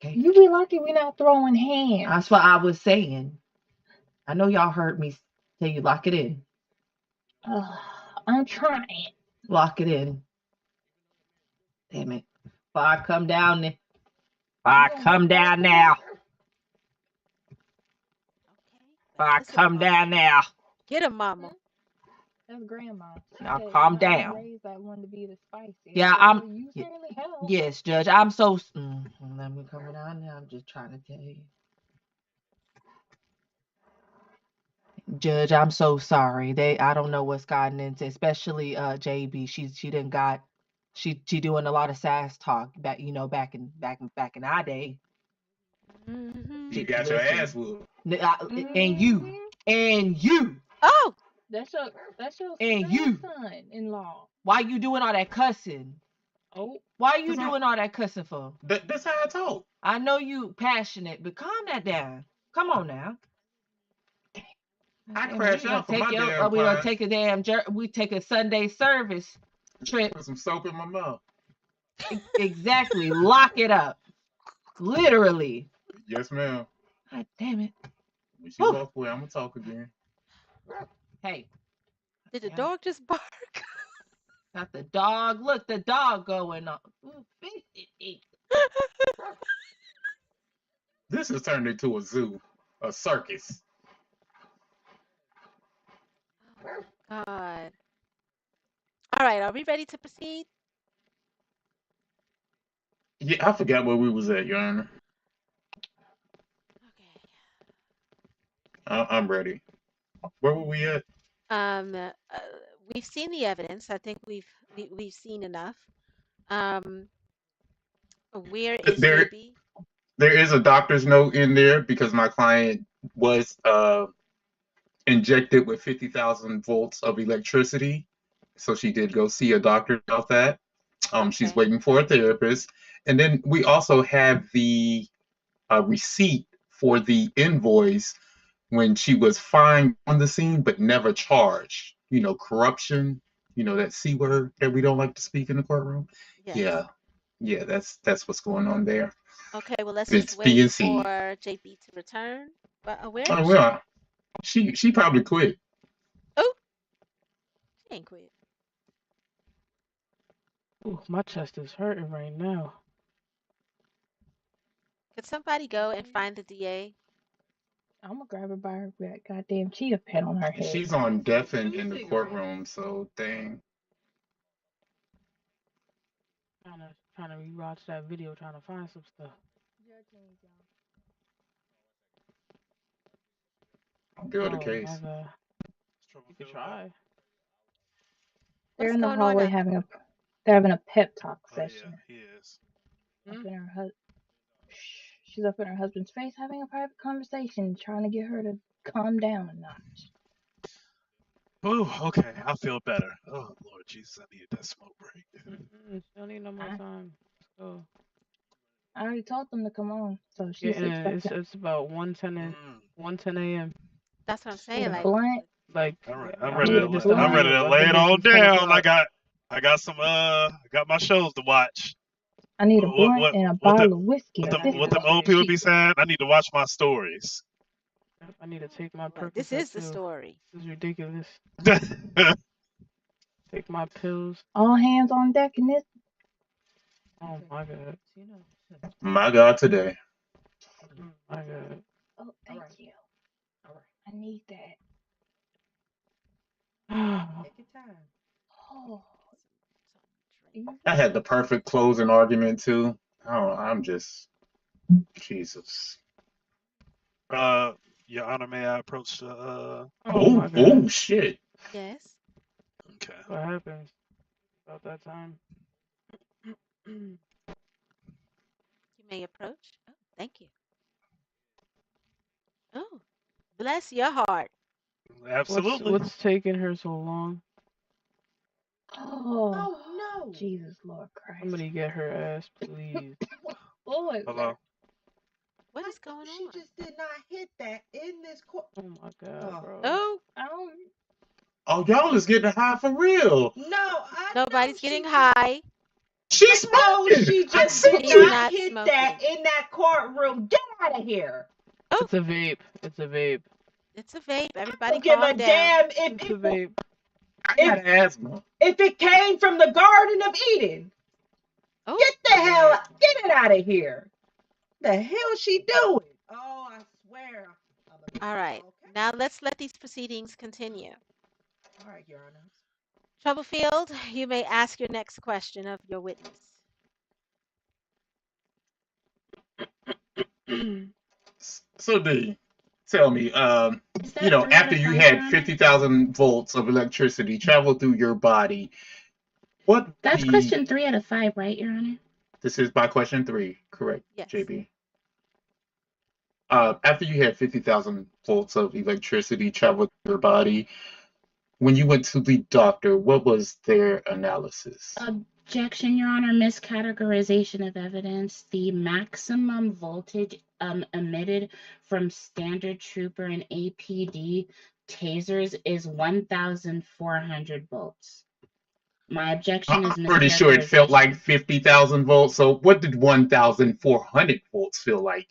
Okay. You be lucky we not throwing hands. That's what I was saying. I know y'all heard me Tell you, lock it in. I'm trying. Lock it in. Damn it. If I come down there. If I come down now. If I Listen, come Mama. down now. Get him, Mama. That's grandma. She Now said, calm you know, I was down. raised that one to be the spiciest. Yeah, So I'm. you certainly help. Yes, Judge. I'm so. Let me come down now. I'm just trying to tell you. Judge, I'm so sorry. I don't know what's gotten into, especially JB. She done got she doing a lot of sass talk back, back in our day. Mm-hmm. You got your Listen. ass whooped. And you. Oh, That's your And you. son-in-law. Why you doing all that cussing? Oh, Why you Cause doing all that cussing for? That's how I talk. I know you passionate, but calm that down. Come on now. I And crash out for my damn we gonna clients. take a we take a Sunday service trip. Put some soap in my mouth. Exactly. Lock it up. Literally. Yes, ma'am. God damn it. When she walk away, I'm gonna talk again. Hey. did the dog just bark? Got the dog. Look, the dog going on. This has turned into a zoo, a circus. God. All right, are we ready to proceed? Yeah, I forgot where we was at, Your Honor. Okay. I'm ready. Where were we at? We've seen the evidence. I think we've seen enough. Where is There JB? is a doctor's note in there because my client was injected with 50,000 volts of electricity. So she did go see a doctor about that. She's Okay. waiting for a therapist. And then we also have the receipt for the invoice when she was fined on the scene but never charged. Corruption, that C word that we don't like to speak in the courtroom. Yes. Yeah, that's what's going on there. Okay, well, let's It's just wait PNC. for JB to return. But where Oh is well, she probably quit. she? Oh, she ain't quit. Ooh, my chest is hurting right now. Could somebody go and find the DA? I'm gonna grab her by her goddamn cheetah pet on her head. She's on deafen in the courtroom, so dang. Trying to rewatch that video, trying to find some stuff. Build a Oh, case. my God. You could try. They're What's in the going on hallway now? they're having a pep talk Oh session. yeah, he is. Up in her she's up in her husband's face having a private conversation, trying to get her to calm down a notch. Oh, okay. I feel better. Oh Lord Jesus, I needed that smoke break. Don't need no more time. Let's go. I already told them to come on, so she's Yeah, expecting. it's about 1:10 a.m. That's what I'm Need saying. a Like, blunt. Like I'm ready to this lay- I'm ready to lay it all down. I got some I got my shows to watch. I need a blunt What and a what bottle the of whiskey. what them old people be saying? I need to watch my stories. I need to take my well, Percocet this is the too. story. This is ridiculous. Take my pills. All hands on deck in this. Oh my God. My God, today. My God. Oh, thank you. I need that. Take your time. Oh, I had the perfect closing argument too. I'm just Jesus. Your Honor, may I approach the my God. Oh shit. Yes. Okay. What happens about that time? You may approach. Oh, thank you. Oh, bless your heart. Absolutely. What's taking her so long? oh, no. Jesus, Lord Christ. Somebody get her ass, please. Lord, Hello. What is going She on? just did not hit that in this court. Oh my God, bro. Oh, Oh, y'all is getting high for real. No, I nobody's know getting she high. She's No, smoking. she I just see did She's you. not not hit smoking. that in that courtroom. Get out of here. Oh, It's a vape. It's a vape. It's a vape. I Everybody don't give a calm down. damn It's if a it, vape. I got asthma. if it came from the Garden of Eden. Oh, Get the hell, get it out of here. The hell she doing? Oh, I swear. all right. Okay. Now let's let these proceedings continue. All right, Your Honor. Troublefield, you may ask your next question of your witness. So D, tell me, Is that 3 out after of you 5, Your had Honor? 50,000 volts of electricity travel through your body, what That's the, question 3 out of 5, right, Your Honor? this is my question 3, correct, Yes. JB? After you had 50,000 volts of electricity travel through your body, when you went to the doctor, what was their analysis? Objection, Your Honor. Miscategorization of evidence. The maximum voltage emitted from standard trooper and APD tasers is 1,400 volts. My objection is I'm pretty sure it felt like mischaracterization. 50,000 volts. So what did 1,400 volts feel like?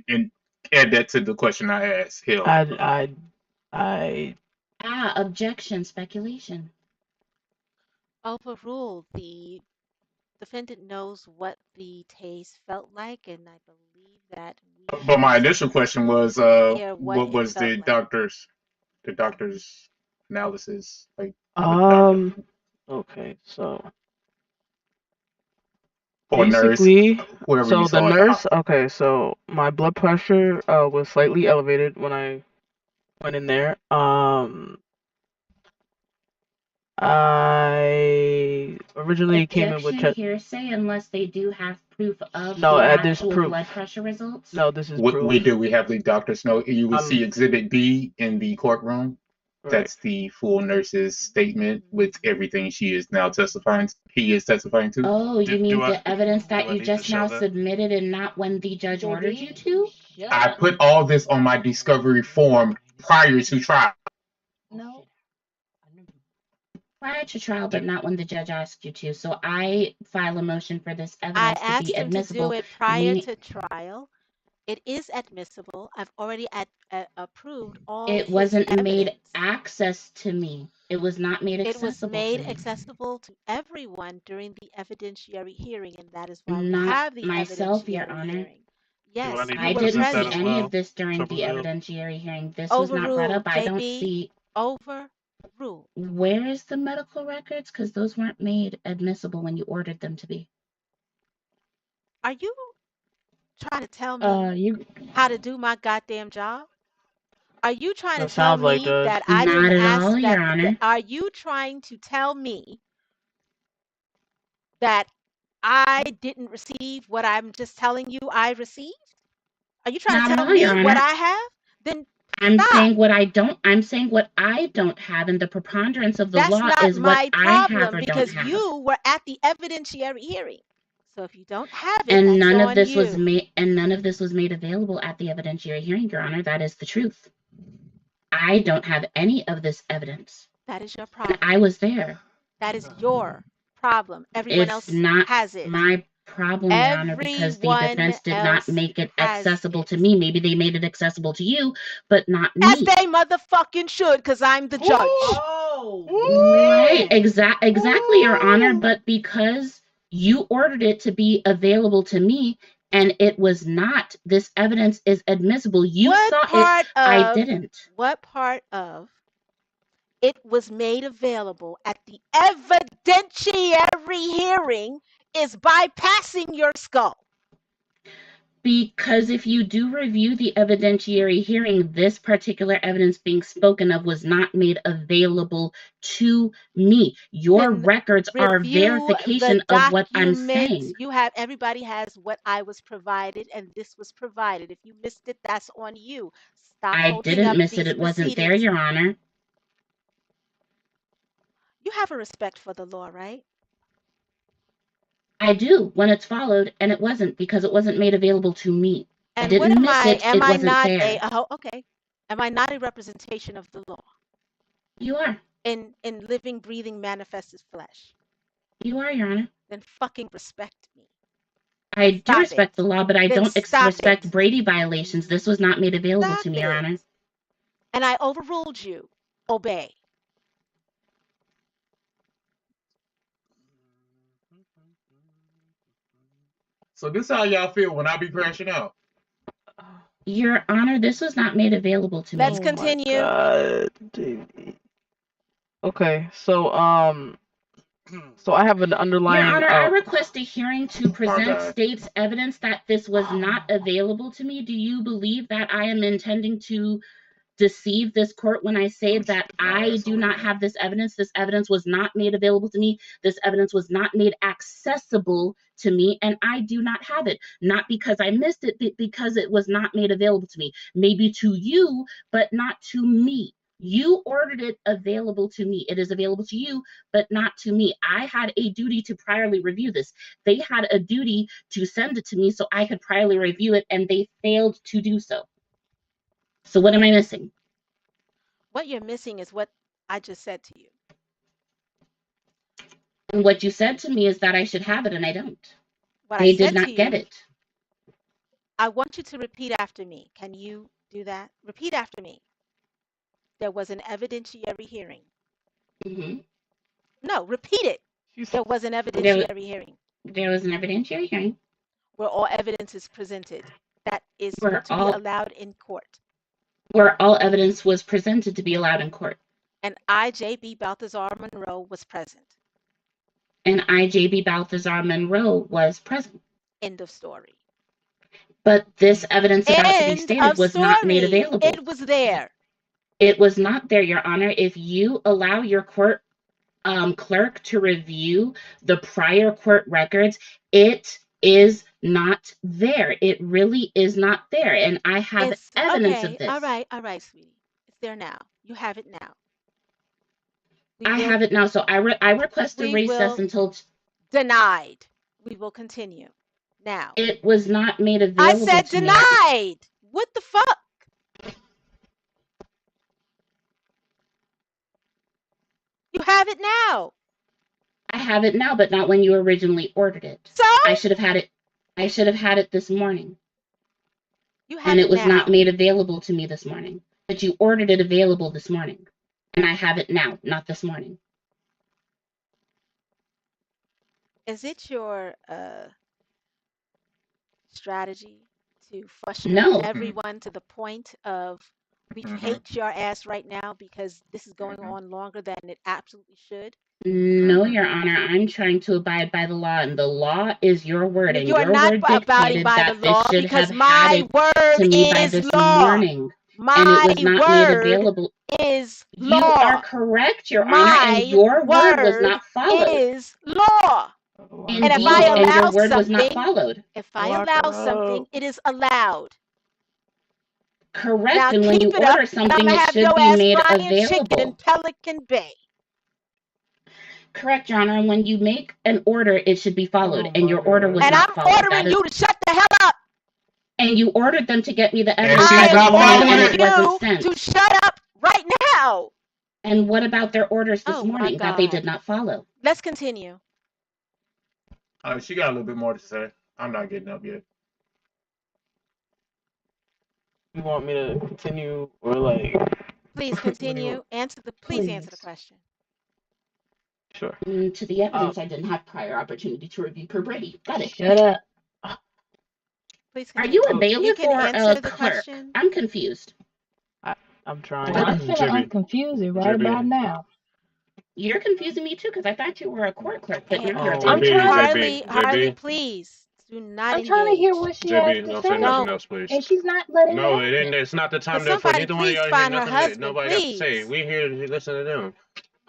And add that to the question I asked. Hill. I Objection, speculation. Overruled. The defendant knows what the tase felt like, and I believe that we But my have initial question was, hear what what it was felt the like. doctor's analysis like? What doctor okay, so or nurse, basically, whoever so you the saw at the nurse, hospital? okay, so my blood pressure was slightly elevated when I went in there. I originally came in with Objection, hearsay, unless they do have proof of no, the there's actual proof. blood pressure results. No, this is We proof. do. We have the doctor's note. You will see Exhibit B in the courtroom. Right. That's the full nurse's statement with everything she is now testifying. He is testifying to. Oh, you mean the evidence that do I you need to just show now that? submitted and not when the judge ordered you to? I put all this on my discovery form prior to trial. No. Prior to trial, but not when the judge asked you to. So I file a motion for this I evidence to asked be him to do admissible. it prior meaning to trial. It is admissible. I've already approved all it his wasn't made evidence. access to me. It was not made It was accessible made to me. accessible to everyone during the evidentiary hearing, and that is why we Not have the myself, Your evidentiary Honor. hearing. Do I Yes, need you I to were didn't present that see as present. any well? of this during the Troublefield? evidentiary hearing. This was not brought Overruled, up. I don't JB. see Overruled. where is the medical records, because those weren't made admissible when you ordered them to be. Are you trying to tell me You how to do my goddamn job? Are you trying to That tell sounds like me Judge. that I Not didn't at ask all, Your Honor. are you trying to tell me that I didn't receive what I'm just telling you I received? Are you trying Not to at tell all, me Your what Honor. I have? Then I'm stop. saying what I don't. I'm saying what I don't have, and the preponderance of the That's law not is what my I have problem or don't because have. you were at the evidentiary hearing. So if you don't have it, And that's none of on this was you. made. And none of this was made available at the evidentiary hearing, Your Honor. That is the truth. I don't have any of this evidence. That is your And problem. I was there. That is your problem. Everyone It's else not has it. my problem, Your Honor, because the Everyone defense did not else make it has accessible it. to me. Maybe they made it accessible to you, but not As me. they motherfucking should, because I'm the judge. Oh, Right, man. exactly, Your Honor. But because you ordered it to be available to me and it was not, this evidence is admissible. You What saw it, part I of didn't. what part of it was made available at the evidentiary hearing is bypassing your skull? Because if you do review the evidentiary hearing, this particular evidence being spoken of was not made available to me. Your Then records are review verification the of what I'm documents. saying. Everybody has what I was provided, and this was provided. If you missed it, that's on you. Stop I holding didn't up miss it. these It wasn't there, proceedings. Your Honor. You have a respect for the law, right? I do when it's followed, and it wasn't because it wasn't made available to me. I And what didn't am miss I? it. Am It I wasn't not there. okay? Am I not a representation of the law You are. in living, breathing, manifested flesh? You are, Your Honor. Then fucking respect me. I do Stop respect it. the law, but I Then don't stop respect it. Brady violations. This was not made available Stop to me, Your it. Honor. and I overruled you. Obey. So this how y'all feel when I be crashing out. Your Honor, this was not made available to Let's me. continue. God, JB. Okay, so so I have an Your underlying. Honor, I request a hearing to present God. state's evidence that this was not available to me. Do you believe that I am intending to deceive this court when I say that I do not have this evidence? This evidence was not made available to me. This evidence was not made accessible to me, and I do not have it. Not because I missed it, but because it was not made available to me. Maybe to you, but not to me. You ordered it available to me. It is available to you, but not to me. I had a duty to priorly review this. They had a duty to send it to me so I could priorly review it, and they failed to do so. So what am I missing? What you're missing is what I just said to you. And what you said to me is that I should have it, and I don't. What They I did said not to get you, it. I want you to repeat after me. Can you do that? Repeat after me. There was an evidentiary hearing. Mhm. No, repeat it. There was an There, evidentiary hearing there was an evidentiary hearing where all evidence is presented that is where to be allowed in court. all evidence was presented to be allowed in court. And I, J.B. Balthazar Monroe, was present. And I, J.B. Balthazar Monroe, was present. End of story. But this evidence about to be End stated of was not made story. available. It was there. It was not there, Your Honor. If you allow your court clerk to review the prior court records, it is not there. It really is not there. And I have It's evidence okay. of this. All right, sweetie. It's there now. You have it now. I have it now. So I request a we recess will- until Denied. We will continue. Now. it was not made I available said to me. denied. What the fuck? You have it now. I have it now, but not when you originally ordered it. So I should have had it. I should have had it this morning. you have And it it was now. not made available to me this morning. But you ordered it available this morning. And I have it now, not this morning. Is it your strategy to frustrate No. everyone to the point of we hate your ass right now because this is going on longer than it absolutely should? No, Your Honor. I'm trying to abide by the law, and the law is your word. And You are your not word abiding dictated by that the law this should because have my had it word to me by is this law. morning. My And it was not made word available. is You law. are correct, Your Honor, My and your word was word not followed. is law. Indeed, And if I and your allow word was not something, followed. if I allow something, it is allowed. Correct, Now and when you keep it up, order and I'm something, gonna it have should your be ass made frying chicken in available. Pelican Bay. Correct, Your Honor, and when you make an order, it should be followed, and your order was And not I'm followed. ordering That is, you to shut the hell up. and you ordered them to get me the And evidence she's this not morning, following and it. it wasn't You sent. to shut up right now. And what about their orders this Oh my morning that they God. did not follow? Let's continue. She got a little bit more to say. I'm not getting up yet. You want me to continue or like? Please what do you continue. want? Please answer the question. Sure. To the evidence, I didn't have prior opportunity to review per Brady. Got it. Shut up. Please Are continue. you a bailiff You can or answer a the clerk? question. I'm confused. I'm trying. Well, I'm finna JB. unconfuse it right JB. about now. You're confusing me too, because I thought you were a court clerk, but now you're a Oh. I'm bailiff. trying- Harley, JB. Harley, please do not I'm engage. trying to hear what she has JB, to don't say say, nothing No. else, please. and she's not letting No, it it out. ain't. It's not the time Can there for somebody neither one of please y'all to hear find her nothing that husband, nobody got to say. please? We here to listen to them.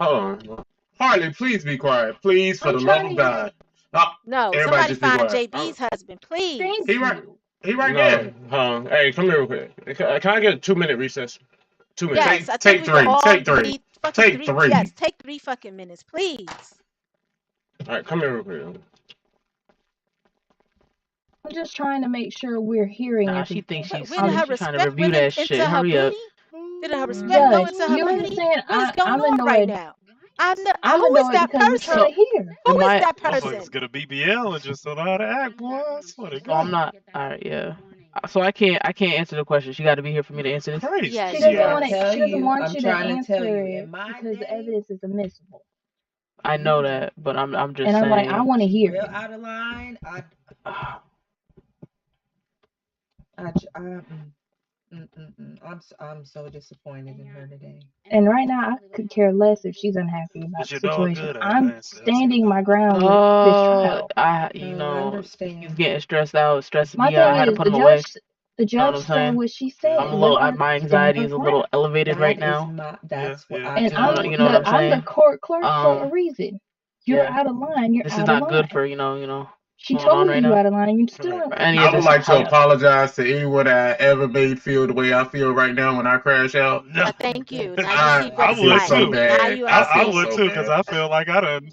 Hold on. Harley, please be quiet. Please, for I'm the trying love of to hear- God. No, Everybody somebody just be find quiet. JB's husband, please. Thank He right, you. he right No, there. hey, come here real quick. Can I get a 2-minute recess? 2 minutes. Yes, I Take think we can three. all Take three. need fucking Take three. three. Yes, take 3 fucking minutes, please. All right, come here real quick. I'm just trying to make sure we're hearing Nah, everything. she thinks she's Where did her slick. She trying to respect review went that into shit. her Hurry up. booty? Did her respect Judge, go into her you booty? understand? What is going I'm on right annoyed. now? I'm Who is annoyed that because we're person? trying to hear. Who Am is I- that Motherfuckers person? gonna BBL and just don't know how to act, boy. I swear to Oh, I'm God. not. All right, yeah. So I can't answer the question. She got to be here for me to answer That's this. crazy. Yeah, She she doesn't Yeah. want to. does. She doesn't want I'm you to trying to tell answer you, it in my because the day, evidence is admissible. I know that, but I'm just And I'm like, I saying. want to she hear real it. out of line. I'm so disappointed in her today. And right now, I could care less if she's unhappy about Is the your dog situation. good? I I'm ain't seen standing that. my ground with this child. You I know, he's understand. getting stressed out, stressing My me out. I thing had to is, put him away. the You know what judge I'm said saying? what she said. I'm a Let little, her my stand anxiety her is a little ground. elevated right That is now. that's what Yeah. I And tell You know what I'm I'm the saying? court clerk for a reason. You're Yeah. out of line. You're This is out of not good line. for you know She what's going on told right you you now. out of line, and you still Correct. don't. For any I of would this like to help. apologize to anyone that I ever made feel the way I feel right now when I crash out. No. Thank you. Now you I see what I it's feel would like. so too. Now bad. you I I feel understand. would so too, because bad. I feel like I done.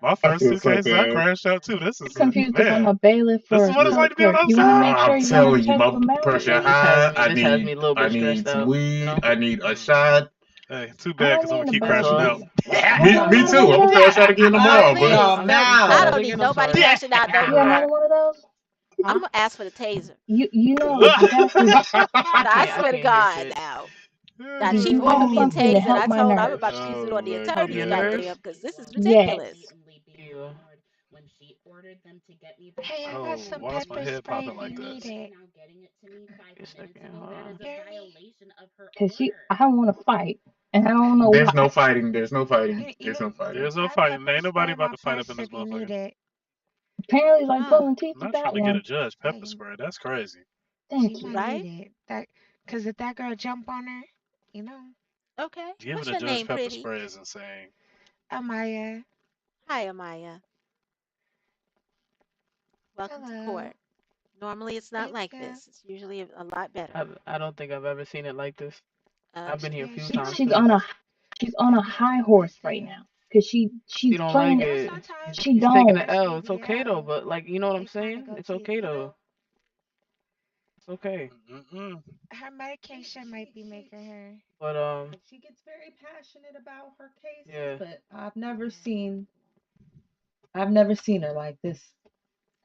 My I first feel two so cases, I bad. crashed out too. This is Confused if I'm a bailiff this or is a what it's like court to be on clerk. the You other want to side. make sure I'm you don't telling you, check my for malpractice. pressure This has high. me this has me a little I bit stressed need some out. weed. You know? I need a shot. Hey, too I bad, don't because I'm mean gonna to keep bother That's crashing all. out. you. Me, Want me another too. one I'm of gonna those? crash out again tomorrow, Watch but your I'm mouth. I sorry. don't need I'm nobody sorry. crashing out no You want another more. one of those? I'm gonna ask for the taser. You know exactly. I I swear to can't hear God shit. now. Now Do Chief you offered have me a something to taser, and help I my told him I'm nerves? about to use it on the oh my Help attorneys, your god. nerves? goddamn, because this is Yes. ridiculous. Yeah. Hey, I got Oh, some why is my pepper head spray popping if you like need this? it. Wait a second. Hold on. Hear me? Cause I want to fight, and I don't know There's why. no fighting. There's no fighting. You There's know, no fighting. There's no I have fighting. pepper Ain't spray nobody in about my to fight up purse in this if you need motherfucker. it. Apparently, like Huh. pulling teeth I'm with not trying that to get a one. judge Yeah, pepper spray. That's crazy. Thank she you. might Right? need it. Cause if that girl jump on her, you know, Okay. Giving What's a your judge name, pepper pretty? spray is insane. Amaya, Hi, Amaya. Welcome to hello. court. Normally, it's not Thank like you. this. It's usually a lot better. I don't think I've ever seen it like this. I've been here a Yeah, few she times She's too. on a high horse right now. Cause She she's don't playing like it. You know, it. sometimes She She's taking don't. the L. It's frustration be okay though, happening. but like you know what I'm They trying to saying? go It's to, okay you know, though. It's okay. Mm-mm. her medication might be making her. But She gets very passionate about her cases, yeah. but I've never seen her like this.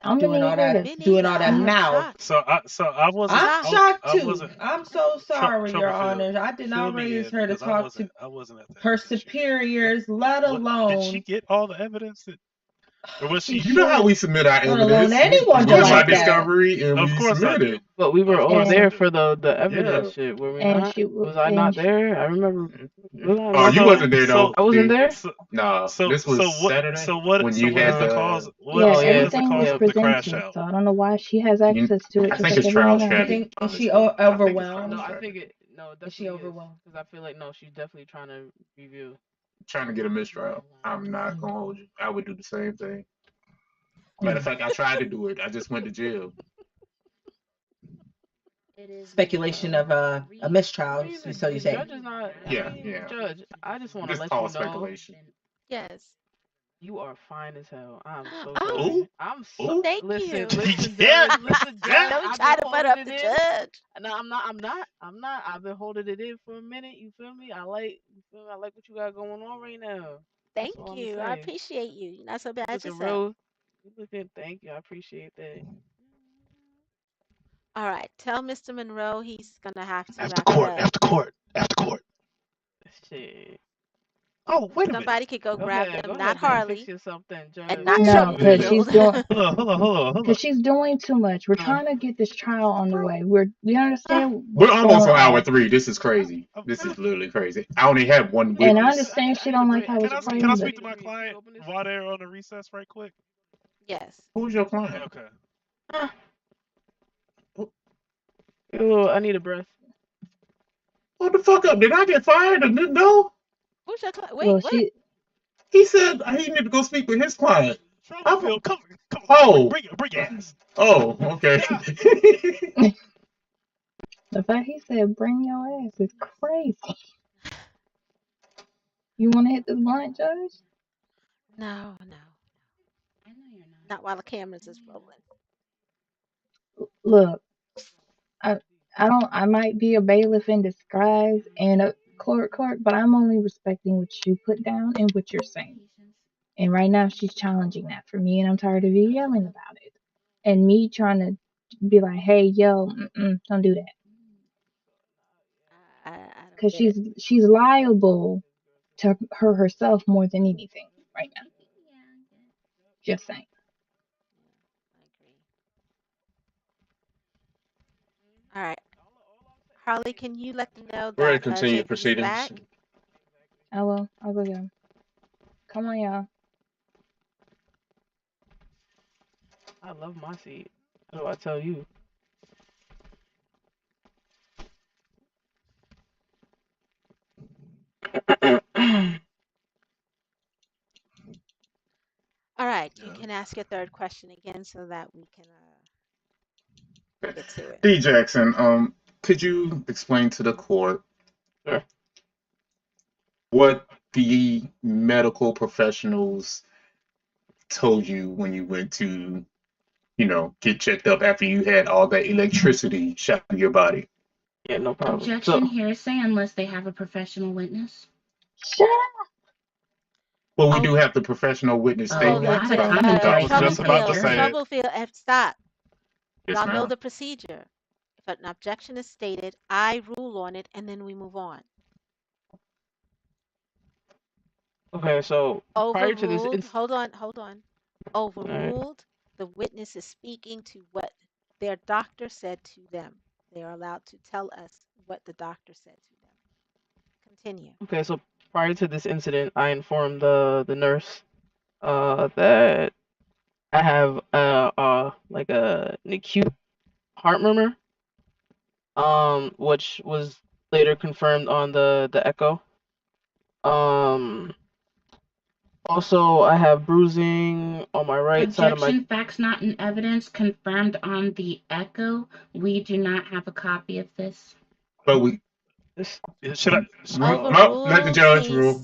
I'm gonna need her to. Me Doing neither. all that I'm mouth. shocked. So I wasn't. I'm shocked. shocked I too. wasn't. I'm so sorry, Your Troublefield, Honors. I did fill not me raise in her to because I talk to wasn't at the her evidence you gave. superiors, let What did she alone get all the evidence that, or was she she? You know how should, we submit our let alone evidence. anyone We to do our like that. discovery and Of we course I submit do. it. But we were Of all course I there do. for the Yeah. evidence shit, were we And not? she Was I and not there? I remember. Was I Oh, not you there? wasn't there So though. I wasn't See, there. no, so this was Saturday when so you what is had the the. cause? yeah, Oh yeah. What is the everything was cause Yeah. of the crash presented. out? So I don't know why she has You, access to it. I Just think like it's everyone trial else. I strategy. think is she Honestly, I think it's overwhelmed? No, trial I strategy. think it. No, it Is she definitely is. overwhelmed? Because I feel like no, she's definitely trying to review. Trying to get a mistrial. I'm not gonna hold you. I would do the same thing. Matter of Mm. fact, I tried to do it. I just went to jail. Speculation of a mistrial. I mean, So you the say? judge is not. I Yeah, mean, yeah. judge. I just want to Just let call you it know speculation. Yes. you are fine as hell. I'm so Oh, sorry. Ooh, I'm so. ooh. thank Listen, you. listen, Yeah. judge. Listen, judge. Don't I've try been to butt holding up it the in. judge. No, I'm not. I've been holding it in for a minute. You feel me? You feel me? I like what you got going on right now. That's Thank all I'm you. gonna I say. appreciate you. You're not so You bad looking yourself. real. You looking. Thank you. I appreciate that. All right. Tell Mr. Monroe he's gonna have to After wrap it court. up. After court. After court. Shit. Oh, wait a minute. Somebody could go Go grab ahead. them, Go not ahead, then. Fix Harley yourself then, and judge. not No, because Troublefield. Hold on. because she's doing too much. We're trying to get this trial on the way. We understand We're what's almost going on hour on, 3. This is crazy. This is literally crazy. I only have one and I witness. understand she don't like how Can it's I played, but speak to my client while they're on the recess right quick? Yes. Who's your client? Okay. Ew, I need a breath. What the fuck up? Did I get fired and didn't know? Who's your client? Wait, well, what? He said he needed to go speak with his client. Troublefield, come Oh. bring your ass. Oh, okay. the fact he said bring your ass is crazy. You want to hit this blunt, Judge? No. Not while the cameras is rolling. Look, I might be a bailiff in disguise and a clerk, but I'm only respecting what you put down and what you're saying. And right now she's challenging that for me, and I'm tired of you yelling about it. And me trying to be like, hey, yo, don't do that. I don't Because get it. she's liable to her herself more than anything right now. Just saying. I agree. All right. Harley, can you let them know We're ready that to continue JB's proceedings. back? I will. I'll go get him. Come on, y'all. I love my seat. What do I tell you? All right. You Yeah. can ask your third question again so that we can get to it. D Jackson, could you explain to the court Sure. what the medical professionals told you when you went to, get checked up after you had all that electricity shot through your body? Yeah, no problem. Objection, So, hearsay, unless they have a professional witness. Shut up. Well, we Oh, do have the professional witness Oh, hold statement on. not a from the I commentary was doctor. just about to commentary say jury. it. Troublefield, stop. Yes, Y'all know ma'am. the procedure. If an objection is stated, I rule on it, and then we move on. okay, so prior to this Overruled. Hold on. Alright. Overruled. The witness is speaking to what their doctor said to them. They are allowed to tell us what the doctor said to them. Continue. Okay, so prior to this incident, I informed the nurse that I have like an acute heart murmur, which was later confirmed on the echo. Also, I have bruising on my right side of my. Objection, facts not in evidence, confirmed on the echo. We do not have a copy of this. But we This, Should I? let the judge rule.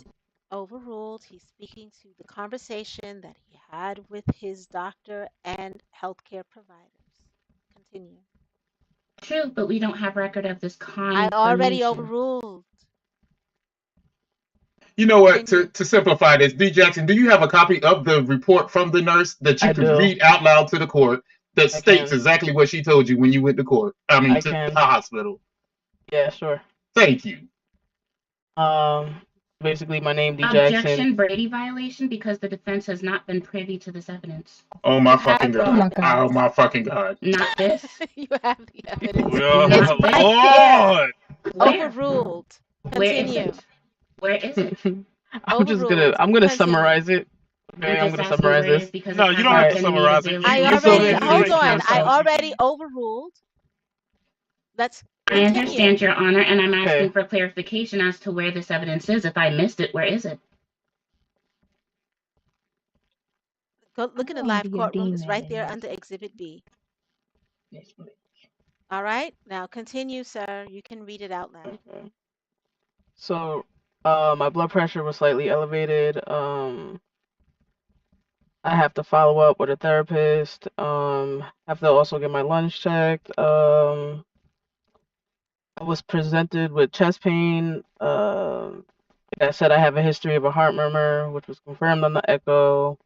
Overruled. He's speaking to the conversation that he had with his doctor and healthcare providers. Continue. True, but we don't have record of this I already confirmation. overruled. You know what? Continue. To simplify this, D Jackson, do you have a copy of the report from the nurse that you I could do. read out loud to the court that I states can. exactly what she told you when you went to court? I mean, I to can. the hospital. Yeah, sure. Thank you. Basically, my name D Objection, Jackson. Brady violation, because the defense has not been privy to this evidence. Oh my You fucking have Oh my god. God. Oh my fucking god. Not this. You have the evidence. Well, Not It's this. right there. Lord. Where? Overruled. Where is Continue. it? Where is it? I'm Overruled. gonna Continue. summarize it. Okay, I'm I'm just gonna asking summarize where it this. is because No, it you has don't not have to been summarize made it. available. I you feel already, me? hold on. I Counsel. already overruled. Let's I continue. understand, Your Honor, and I'm asking Okay. for clarification as to where this evidence is. If I missed it, where is it? Go look in the I wanna live be a courtroom. It's demon right in there this. under Exhibit B. This bitch. All right. Now continue, sir. You can read it out loud. Okay. So, my blood pressure was slightly elevated. I have to follow up with a therapist. Have to also get my lungs checked. I was presented with chest pain. Like I said, I have a history of a heart murmur, which was confirmed on the echo.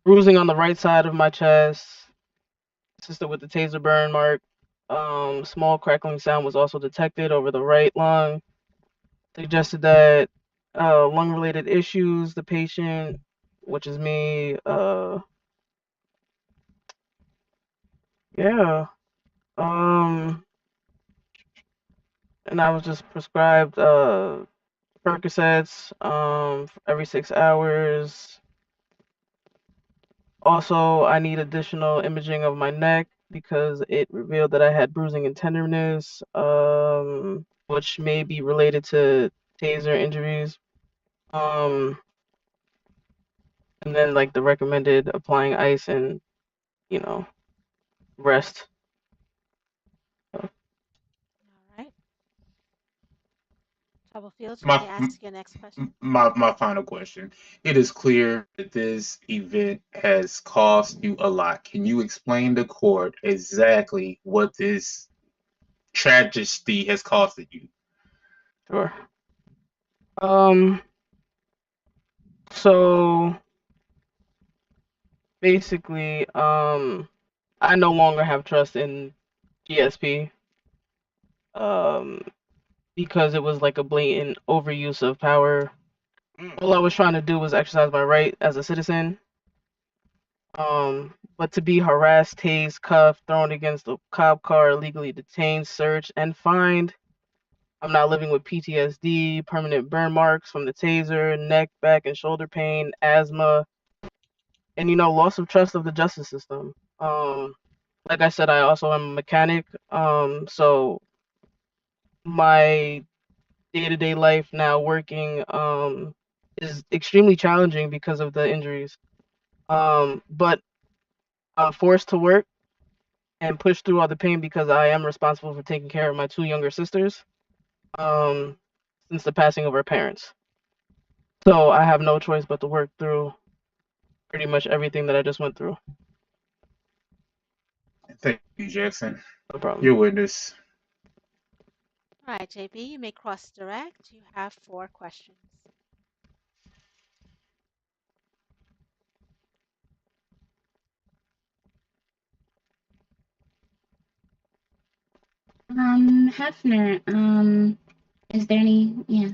Bruising on the right side of my chest, consistent with the taser burn mark. Small crackling sound was also detected over the right lung. Suggested that lung-related issues, the patient, which is me, yeah. And I was just prescribed Percocets every 6 hours. Also, I need additional imaging of my neck because it revealed that I had bruising and tenderness, which may be related to taser injuries. And then like the recommended applying ice and, rest. All right. Troublefield, you My may ask your next question. my final question. It is clear that this event has cost you a lot. Can you explain to court exactly what this tragedy has costed you? Sure. So basically, I no longer have trust in GSP, um, because it was like a blatant overuse of power. All I was trying to do was exercise my right as a citizen. But to be harassed, tased, cuffed, thrown against a cop car, illegally detained, searched, and fined. I'm now living with PTSD, permanent burn marks from the taser, neck, back, and shoulder pain, asthma, and loss of trust of the justice system. Like I said, I also am a mechanic. So my day-to-day life now working is extremely challenging because of the injuries. But I'm forced to work and push through all the pain because I am responsible for taking care of my 2 younger sisters since the passing of our parents. So I have no choice but to work through pretty much everything that I just went through. Thank you, Jackson. No problem. Your witness. All right, JB, you may cross direct. You have 4 questions. Hefner, is there any, yeah,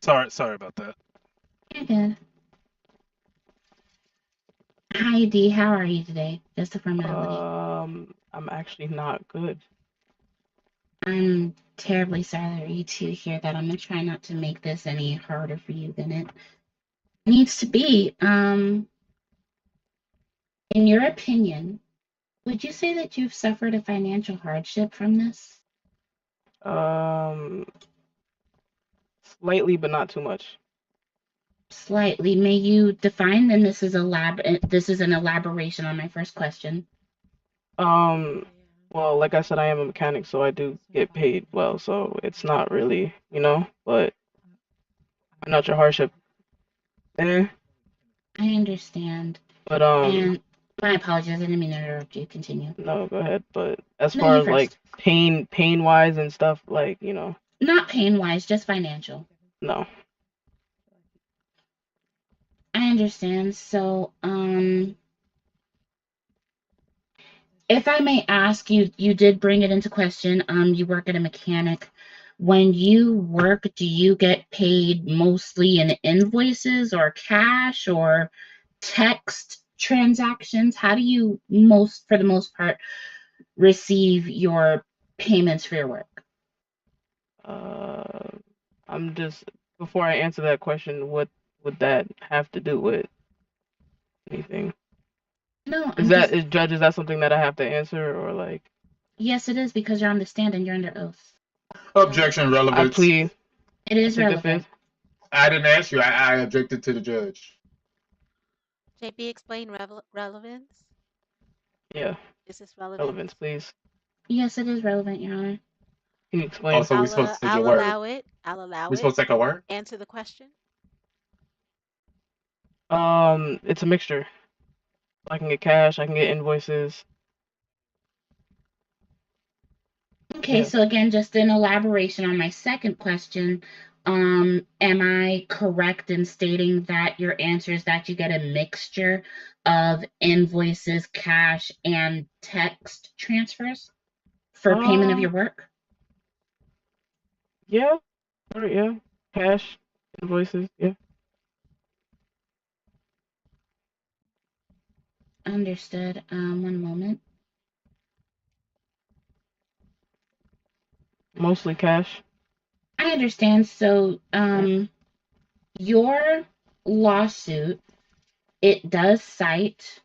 Sorry about that. you're good. Hi, D, how are you today? Just a formality. I'm actually not good. I'm terribly sorry to hear that. I'm gonna try not to make this any harder for you than it needs to be. In your opinion, would you say that you've suffered a financial hardship from this? Slightly, but not too much. Slightly. May you define? And this is an elaboration on my first question. Well, like I said, I am a mechanic, so I do get paid well, so it's not really, but financial hardship. I understand. But And my apologies, I didn't mean to interrupt you. Continue. no, go ahead. But as No, far you as like first. pain wise and stuff, like, Not pain wise, just financial. no. I understand. So, if I may ask you, you did bring it into question. You work at a mechanic. When you work, do you get paid mostly in invoices or cash or text transactions? How do you for the most part, receive your payments for your work? I'm just before I answer that question, what would that have to do with anything? No, Is that something that I have to answer or like? Yes, it is because you're on the stand and you're under oath. Objection, I relevance. plead. It is I plead the relevant. fifth. I didn't ask you. I objected to the judge. JB, explain relevance. Yeah, Is this relevant? relevance, please. Yes, it is relevant, Your Honor. Can you explain? Also, we're supposed to take a I'll word. allow it. I'll allow We're it. supposed to take a word? Answer the question. It's a mixture. I can get cash. I can get invoices. Okay, Yeah. so again, just an elaboration on my second question. Am I correct in stating that your answer is that you get a mixture of invoices, cash, and text transfers for payment of your work? Yeah. Or, yeah. Cash, invoices. Yeah. Understood. One moment. Mostly cash. I understand. So, your lawsuit, it does cite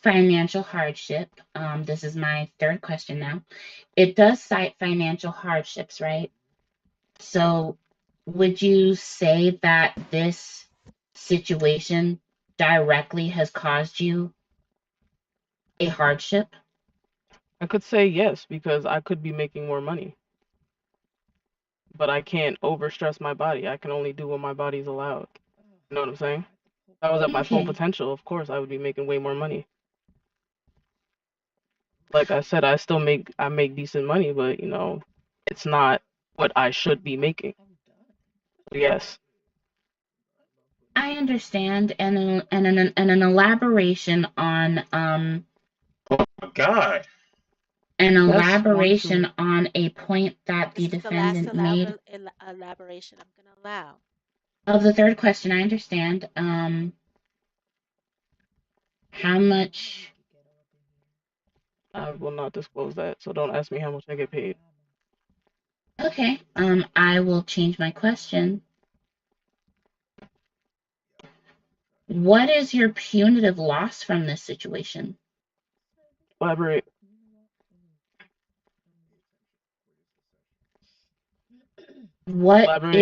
financial hardship. This is my third question now. It does cite financial hardships, right? So, would you say that this situation directly has caused you a hardship? I could say yes because I could be making more money. But I can't overstress my body. I can only do what my body's allowed. You know what I'm saying? If I was at my full Okay. potential, of course I would be making way more money. Like I said, I make decent money, but it's not what I should be making. Yes. I understand, and an elaboration on Oh my God. an That's one elaboration too. on a point that the This is the last defendant made elaboration I'm going to allow. of the third question. I understand. How much? I will not disclose that, so don't ask me how much I get paid. Okay. I will change my question. What is your punitive loss from this situation? Elaborate. What Elaborate.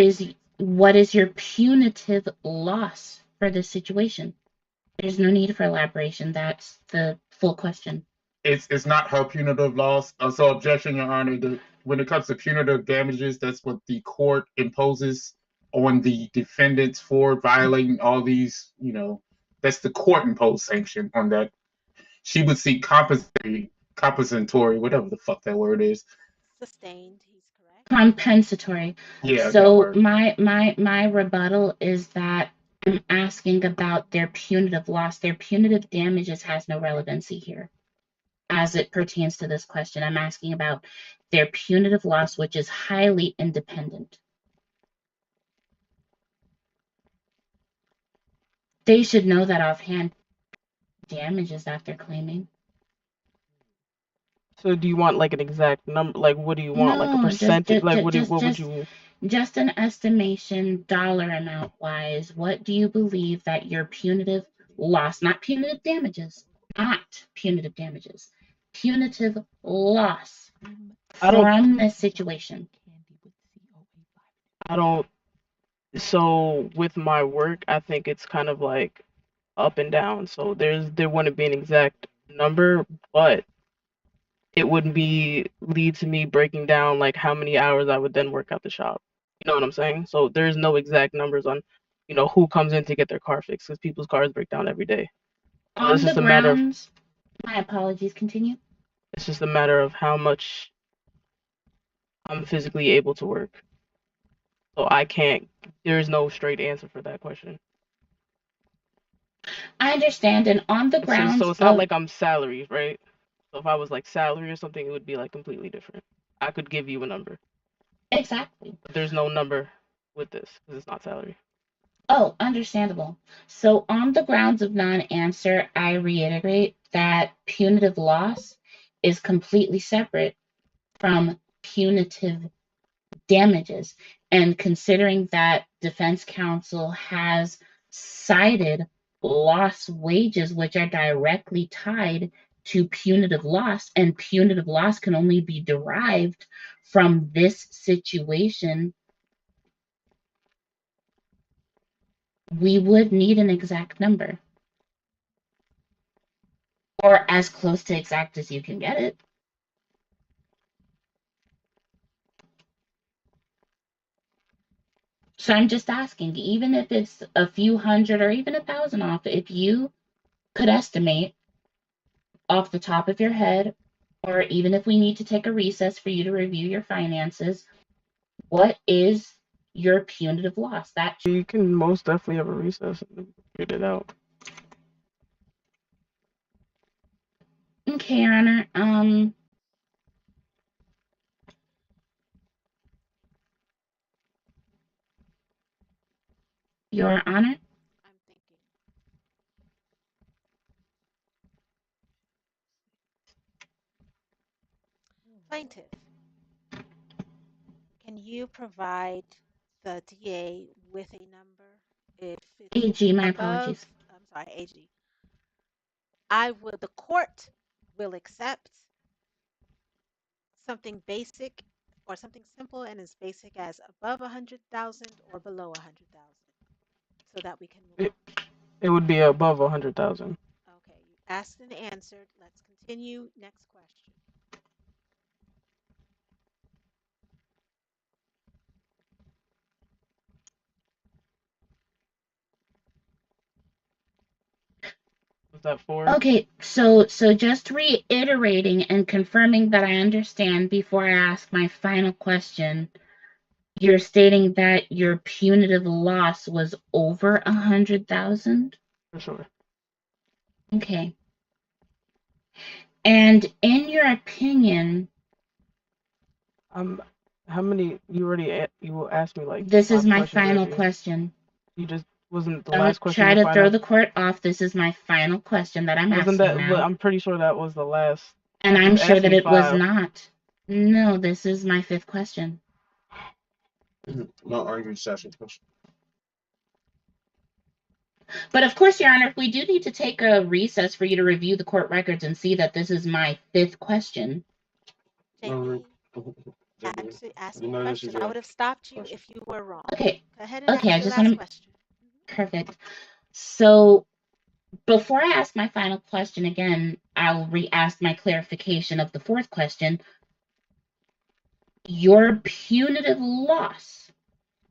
is your punitive loss for this situation? There's no need for elaboration. That's the full question. It's not her punitive loss. So objection, Your Honor. When it comes to punitive damages, that's what the court imposes on the defendants for violating all these. That's the court imposed sanction on that. She would seek compensatory, whatever the fuck that word is. Sustained, he's correct. Compensatory. Yeah, that So word. my rebuttal is that I'm asking about their punitive loss. Their punitive damages has no relevancy here as it pertains to this question. I'm asking about their punitive loss, which is highly independent. They should know that offhand damages that they're claiming. So do you want like an exact number? Like what do you want? Like a No, percentage? Like what would you? just an estimation dollar amount wise. What do you believe that your punitive loss, not punitive damages, punitive loss from this situation? I don't. So with my work, I think it's kind of like up and down. So there wouldn't be an exact number, but it wouldn't lead to me breaking down like how many hours I would then work at the shop. You know what I'm saying? So there's no exact numbers on, who comes in to get their car fixed because people's cars break down every day. So On the grounds, my apologies, continue. It's just a matter of how much I'm physically able to work. So there's no straight answer for that question. I understand, and on the grounds so it's not like I'm salaried, right? So if I was like salary or something, it would be like completely different. I could give you a number. Exactly. But there's no number with this because it's not salary. Oh, understandable. So on the grounds of non-answer, I reiterate that punitive loss is completely separate from punitive damages. And considering that defense counsel has cited lost wages, which are directly tied to punitive loss, and punitive loss can only be derived from this situation, we would need an exact number. Or as close to exact as you can get it. So I'm just asking, even if it's a few hundred or even 1,000 off, if you could estimate off the top of your head, or even if we need to take a recess for you to review your finances, what is your punitive loss? That you can most definitely have a recess and figure it out. Okay, Your Honor. Your Honor. I'm thinking. Plaintiff, can you provide the DA with a number if it's AG, my above? apologies. I'm sorry, AG. The court will accept something basic or something simple and as basic as above 100,000 or below 100,000, so that we can move on. It would be above 100,000. Okay, you asked and answered. Let's continue. Next question. Was that 4? Okay, so just reiterating and confirming that I understand before I ask my final question. You're stating that your punitive loss was over 100,000? For sure. Okay. And in your opinion, How many? You already you asked me like this is 5 my questions final earlier. question. You just wasn't the Don't last question try your to throw final. the court off. This is my final question that I'm Wasn't asking that? But now. I'm pretty sure that was the last. And I'm You've sure asked that me it was 5. not. No, this is my 5th question. No arguing session. But of course, Your Honor, we do need to take a recess for you to review the court records and see that this is my 5th question. No, JB, JB, actually ask you a know this is question. I your would have stopped you question. if you were wrong. Okay. Go ahead and Okay, ask I your just last want to. question. Perfect. So before I ask my final question again, I'll re-ask my clarification of the 4th question. Your punitive loss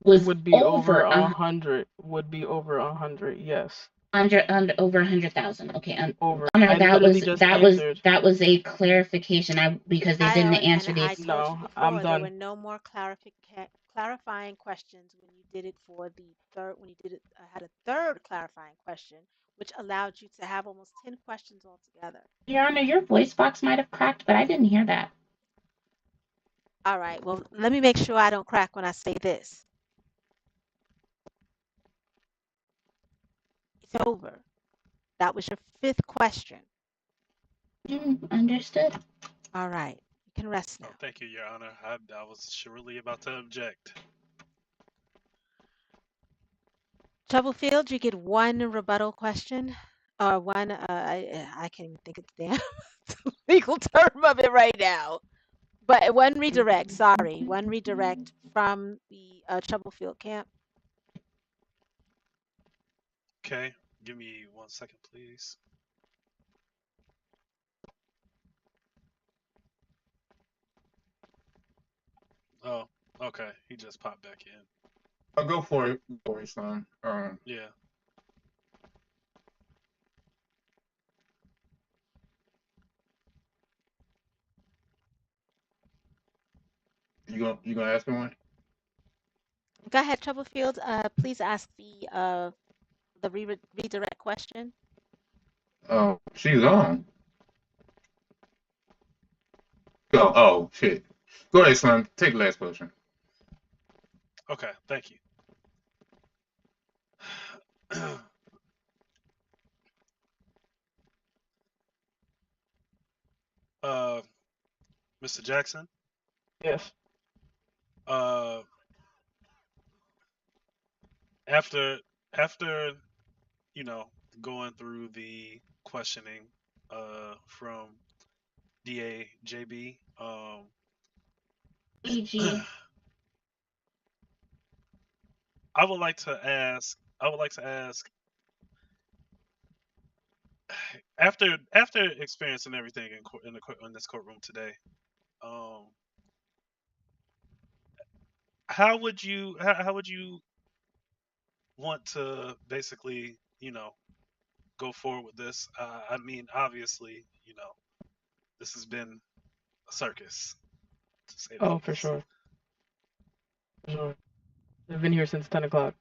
was Would be over over 100. Would be over 100. Yes. under over 100,000. Okay, Over. Honor, I that literally was just that was answered. that was a clarification. Because they didn't answer the. I told No, you I'm before there done. were no more clarifying questions when you did it for the third. When you did it, had a third clarifying question, which allowed you to have almost 10 questions altogether. Your Honor, your voice box might have cracked, but I didn't hear that. All right. Well, let me make sure I don't crack when I say this. It's over. That was your 5th question. Understood. All right. You can rest now. Oh, thank you, Your Honor. I was surely about to object. Troublefield, you get 1 rebuttal question, or 1. I can't even think of the damn legal term of it right now. But 1 redirect. Sorry, 1 redirect from the Troublefield camp. Okay, give me 1 second, please. Oh, okay. He just popped back in. I'll go for it, son. Yeah. You gonna ask me one? Go ahead, Troublefield. Please ask the redirect question. Oh, she's on. Oh, shit. Go ahead, son. Take the last question. Okay, thank you. Mr. Jackson? Yes. After going through the questioning from DA JB, EG. I would like to ask after experiencing everything in this courtroom today, how would you want to basically go forward with this? I mean, obviously, this has been a circus, to say the least. For sure. For sure. I've been here since 10 o'clock.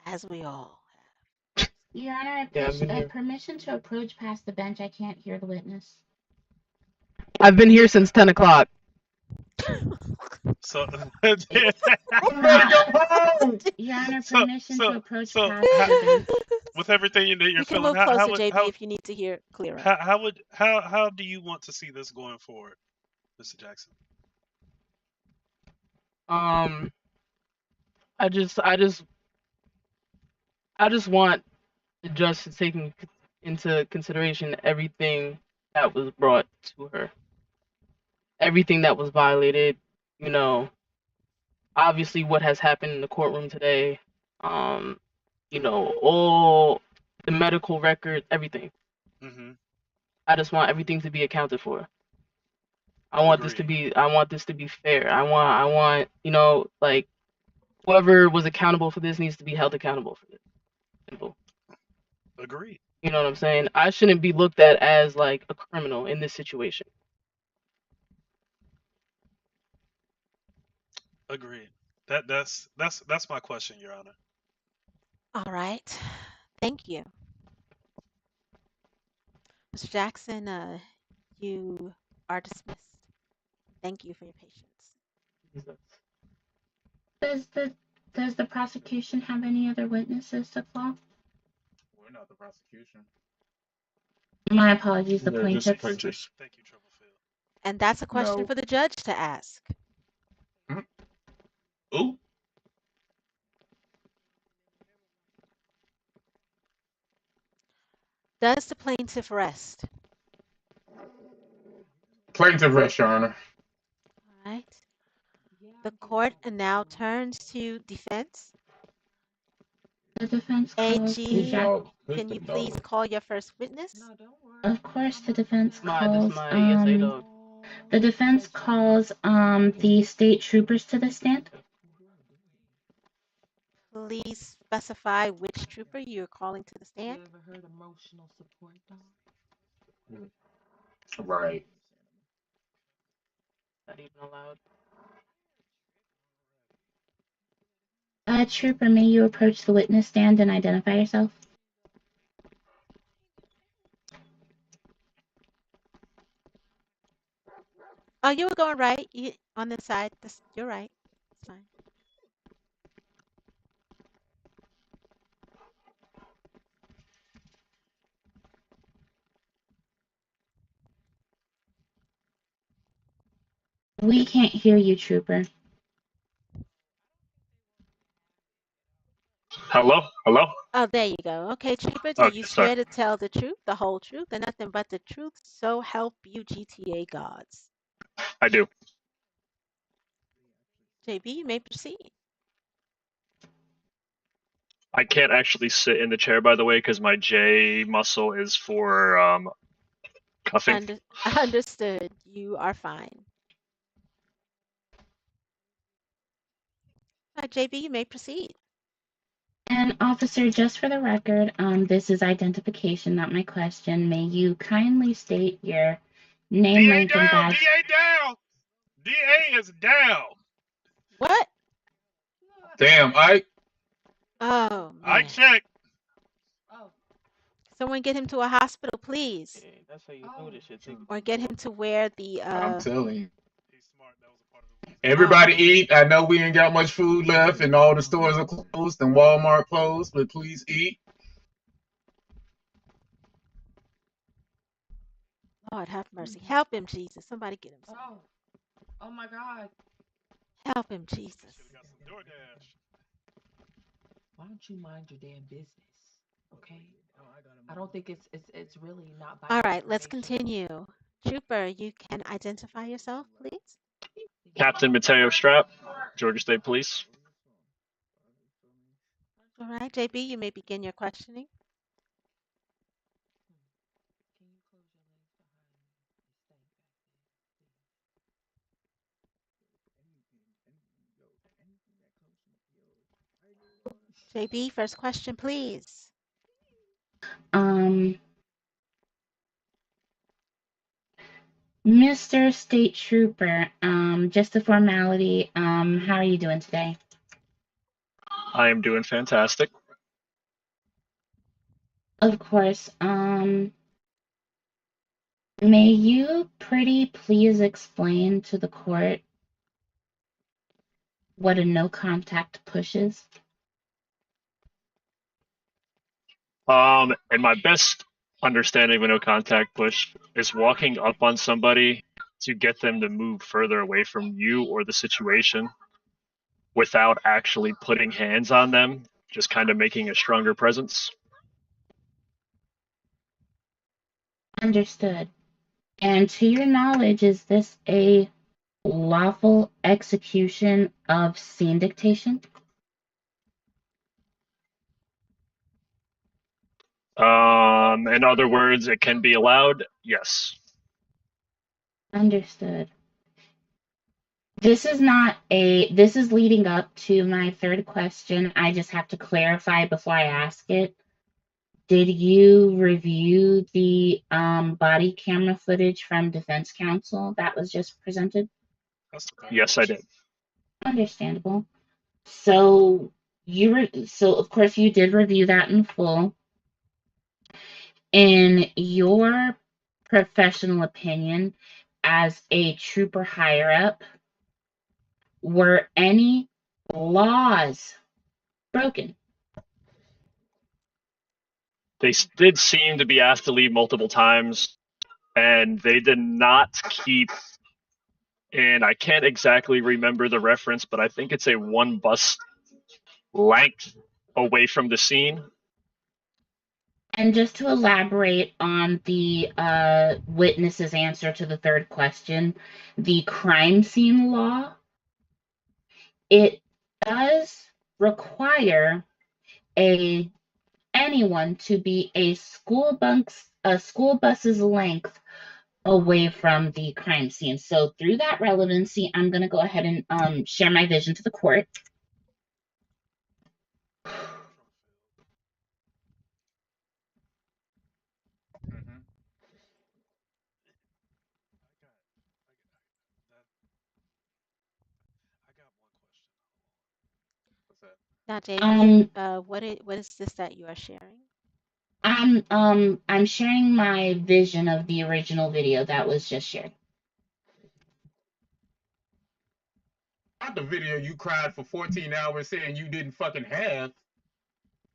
As we all have. Your Honor, Yeah, I've been here. Permission to approach past the bench. I can't hear the witness. I've been here since 10 o'clock. So, Your Honor, permission to approach past the bench. With everything you're you can feeling, move closer, JB, if you need to hear clearer. How do you want to see this going forward, Mr. Jackson? I just want the judge to take into consideration everything that was brought to her, everything that was violated. Obviously what has happened in the courtroom today. All the medical records, everything. Mm-hmm. I just want everything to be accounted for. I want this to be fair. I want whoever was accountable for this needs to be held accountable for this. Simple. Agreed. You know what I'm saying? I shouldn't be looked at as like a criminal in this situation. Agreed. That's my question, Your Honor. All right. Thank you. Mr. Jackson, you are dismissed. Thank you for your patience. Does the prosecution have any other witnesses to call? We're not the prosecution. My apologies, the Yeah, just the plaintiffs. plaintiffs. Thank you, Troublefield. And that's a question No. for the judge to ask. Ooh. Does the plaintiff rest? Plaintiff rest, Your Honor. All right. The court now turns to defense. The defense calls AG, No, can you please call your first witness? Of course, the defense This calls my ESA dog. the defense calls the state troopers to the stand. Please specify which trooper you're calling to the stand. You ever heard emotional support dog? Right. Not even allowed. Trooper, may you approach the witness stand and identify yourself? Oh, you were going right. On this side. You're right. It's fine. We can't hear you, trooper. Hello? Oh, there you go. Okay, trooper, do Okay, you sorry. swear to tell the truth, the whole truth, and nothing but the truth, so help you GTA gods? I do. JB, you may proceed. I can't actually sit in the chair, by the way, because my J muscle is for cuffing. Understood. You are fine. JB, you may proceed. And officer, just for the record, this is identification, not my question. May you kindly state your name, DA rank, and down! badge? DA down! DA is down! What? Damn, Ike. Oh, man. I checked. Oh, Someone get him to a hospital, please. Yeah, that's how you know this shit. Or get him to where the I'm telling you. He's smart. That was a part of the reason. Everybody man. eat. I know we ain't got much food left and all the stores are closed and Walmart closed, but please eat. Lord have mercy. Help him, Jesus. Somebody get him some. oh my God. Help him, Jesus. Should've got some DoorDash. Why don't you mind your damn business? Okay. I don't think it's really not. All right, let's continue. Trooper, you can identify yourself, please. Captain Mateo Strap, Georgia State Police. All right, JB, you may begin your questioning. JB, first question, please. Mr. State Trooper, just a formality. How are you doing today? I am doing fantastic. Of course. May you pretty please explain to the court what a no contact push is? And my best understanding of a no contact push is walking up on somebody to get them to move further away from you or the situation without actually putting hands on them, just kind of making a stronger presence. Understood. And to your knowledge, is this a lawful execution of scene dictation? In other words, it can be allowed, yes. Understood. This is leading up to my third question. I just have to clarify before I ask it. Did you review the body camera footage from defense counsel that was just presented? Yes, I did. Understandable. So so of course you did review that in full. In your professional opinion, as a trooper higher up, were any laws broken? They did seem to be asked to leave multiple times, and they did not keep. And I can't exactly remember the reference, but I think it's a 1 bus length away from the scene. And just to elaborate on the witness's answer to the third question, the crime scene law, it does require anyone to be a school bus's length away from the crime scene. So through that relevancy, I'm going to go ahead and share my vision to the court. Mhm. I got one question. What's that? Now, JB, Um, what is this that you are sharing? I'm sharing my vision of the original video that was just shared. Not the video you cried for 14 hours saying you didn't fucking have.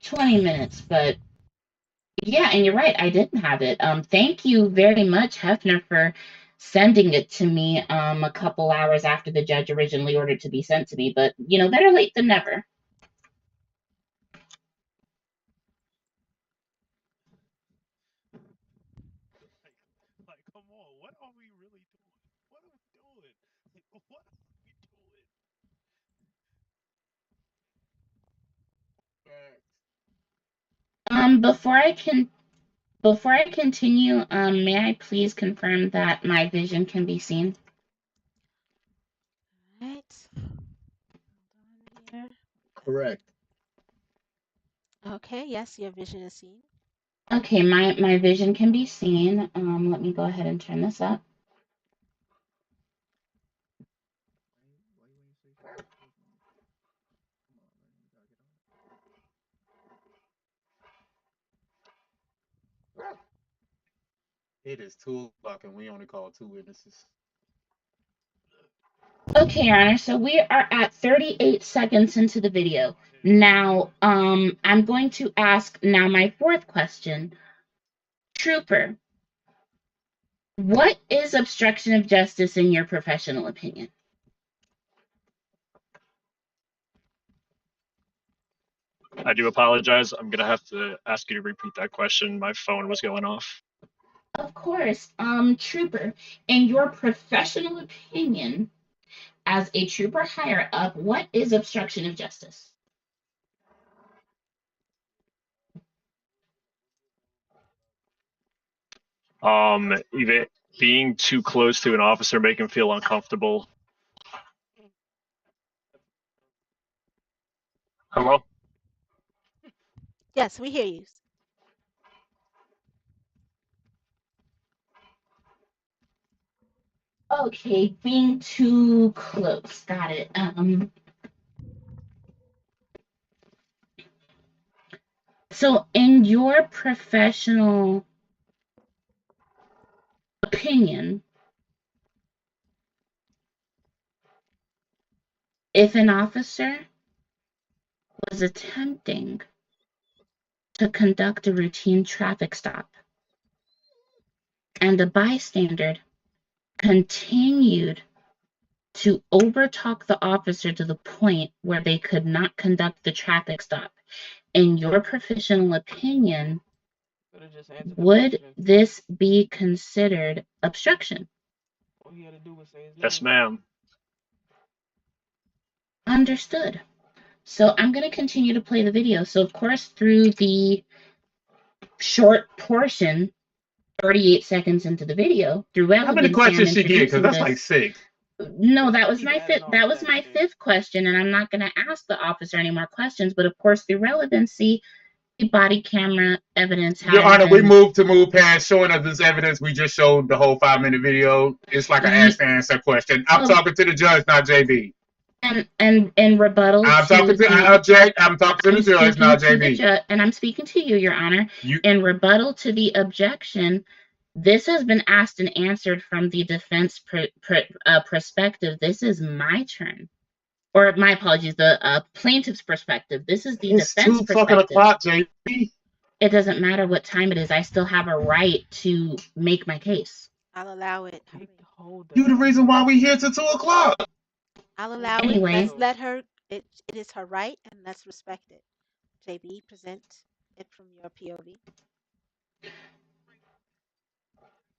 20 minutes, but yeah, and you're right, I didn't have it. Thank you very much, Hefner, for sending it to me a couple hours after the judge originally ordered to be sent to me, but you know, better late than never. Like, come on, what are we really doing? What are we doing? What are we doing? Before I continue, may I please confirm that my vision can be seen? Right. Hold on here. Correct. Okay, yes, your vision is seen. Okay, my vision can be seen. Let me go ahead and turn this up. It is 2:00 and we only called 2 witnesses. Okay, Your Honor, so we are at 38 seconds into the video. Now, I'm going to ask now my fourth question. Trooper, what is obstruction of justice in your professional opinion? I do apologize. I'm going to have to ask you to repeat that question. My phone was going off. Of course, Trooper, in your professional opinion, as a trooper higher up, what is obstruction of justice? Either being too close to an officer, make him feel uncomfortable. Hello? Yes, we hear you. Okay, being too close. Got it. So in your professional opinion, if an officer was attempting to conduct a routine traffic stop and a bystander continued to overtalk the officer to the point where they could not conduct the traffic stop, in your professional opinion, would this be considered obstruction? Yes, ma'am. Understood. So I'm going to continue to play the video. So, of course, through the short portion, 38 seconds into the video, through How many relevancy, I'm questions she get? Because introducing that's this. like 6. No, that was my fifth. That was my fifth question, and I'm not going to ask the officer any more questions. But of course, through relevancy, the body camera evidence has Your Honor, we been. move past showing us this evidence. We just showed the whole 5-minute video. It's like an ask and answer question. I'm talking to the judge, not JB. And in rebuttal I'm talking to the Jay. I'm talking to the judge now, JB. and I'm speaking to you, Your Honor. You In rebuttal to the objection, this has been asked and answered from the defense perspective. This is my turn. Or my apologies, the plaintiff's perspective. This is the it's defense 2 perspective. fucking o'clock, JB. It doesn't matter what time it is. I still have a right to make my case. I'll allow it. Take the whole You the reason why we here till 2 o'clock. I'll allow Anyway. it. Let's let her. It is her right, and let's respect it. JB, present it from your POV.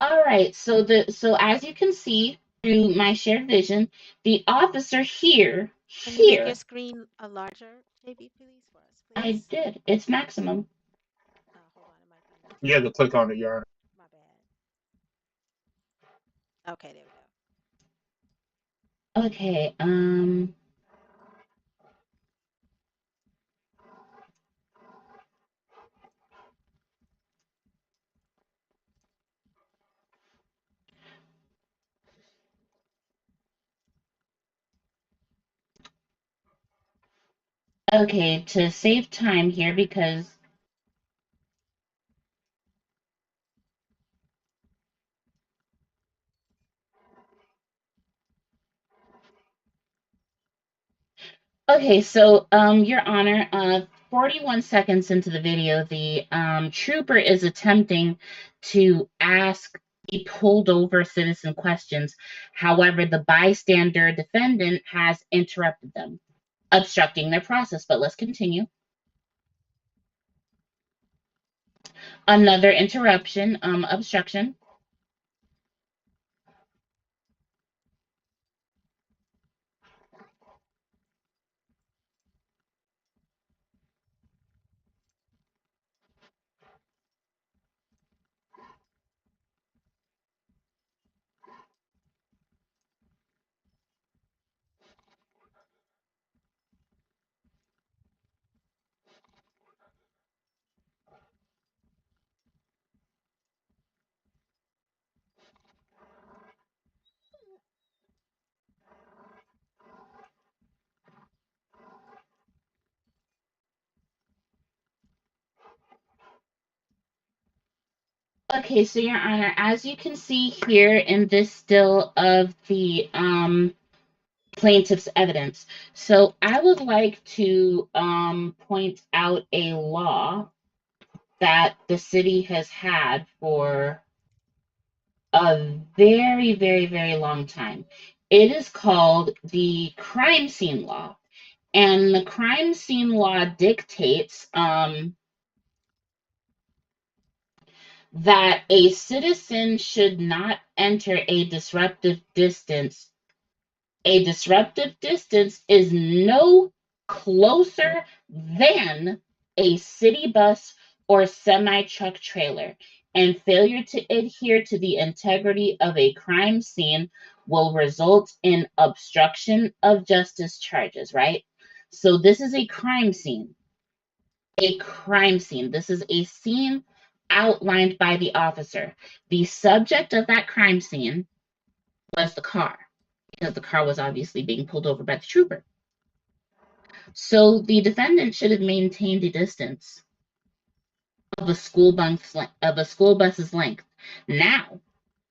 All right. So as you can see through my shared vision, the officer here. Can you make your screen a larger, JB, please, for us, please? I did. It's maximum. Oh, hold on. It might be not. You have to click on it, Your Honor. My bad. Okay, there we go. Okay. Okay, to save time here because okay, so Your Honor, 41 seconds into the video, the trooper is attempting to ask the pulled over citizen questions. However, the bystander defendant has interrupted them, obstructing their process. But let's continue. Another interruption, obstruction. Okay, so Your Honor, as you can see here in this still of the plaintiff's evidence, so I would like to point out a law that the city has had for a very, very, very long time. It is called the crime scene law. And the crime scene law dictates that a citizen should not enter a disruptive distance. A disruptive distance is no closer than a city bus or semi-truck trailer, and failure to adhere to the integrity of a crime scene will result in obstruction of justice charges, right? So this is a crime scene. A crime scene. This is a scene outlined by the officer. The subject of that crime scene was the car, because the car was obviously being pulled over by the trooper. So the defendant should have maintained a distance of a school bus's length. Now,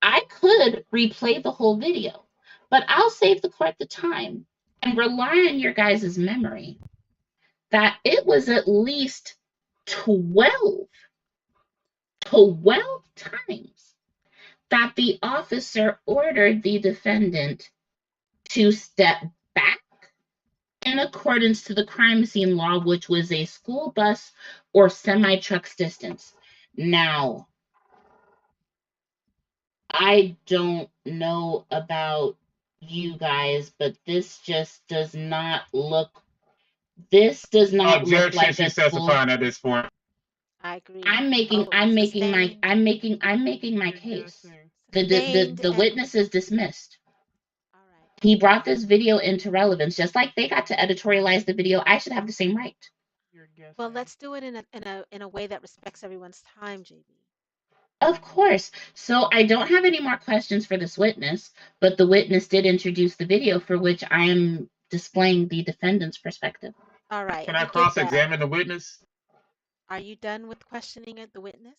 I could replay the whole video, but I'll save the court the time and rely on your guys' memory that it was at least 12 times that the officer ordered the defendant to step back in accordance to the crime scene law, which was a school bus or semi-truck's distance. Now, I don't know about you guys, but this just does not look. This does not look like a school. At this point. I agree. I'm making my case. The witness is dismissed. All right. He brought this video into relevance, just like they got to editorialize the video. I should have the same right. Well, let's do it in a way that respects everyone's time, JB. Of course. So I don't have any more questions for this witness, but the witness did introduce the video, for which I am displaying the defendant's perspective. All right. Can we I get that. cross-examine the witness? Are you done with questioning of the witness?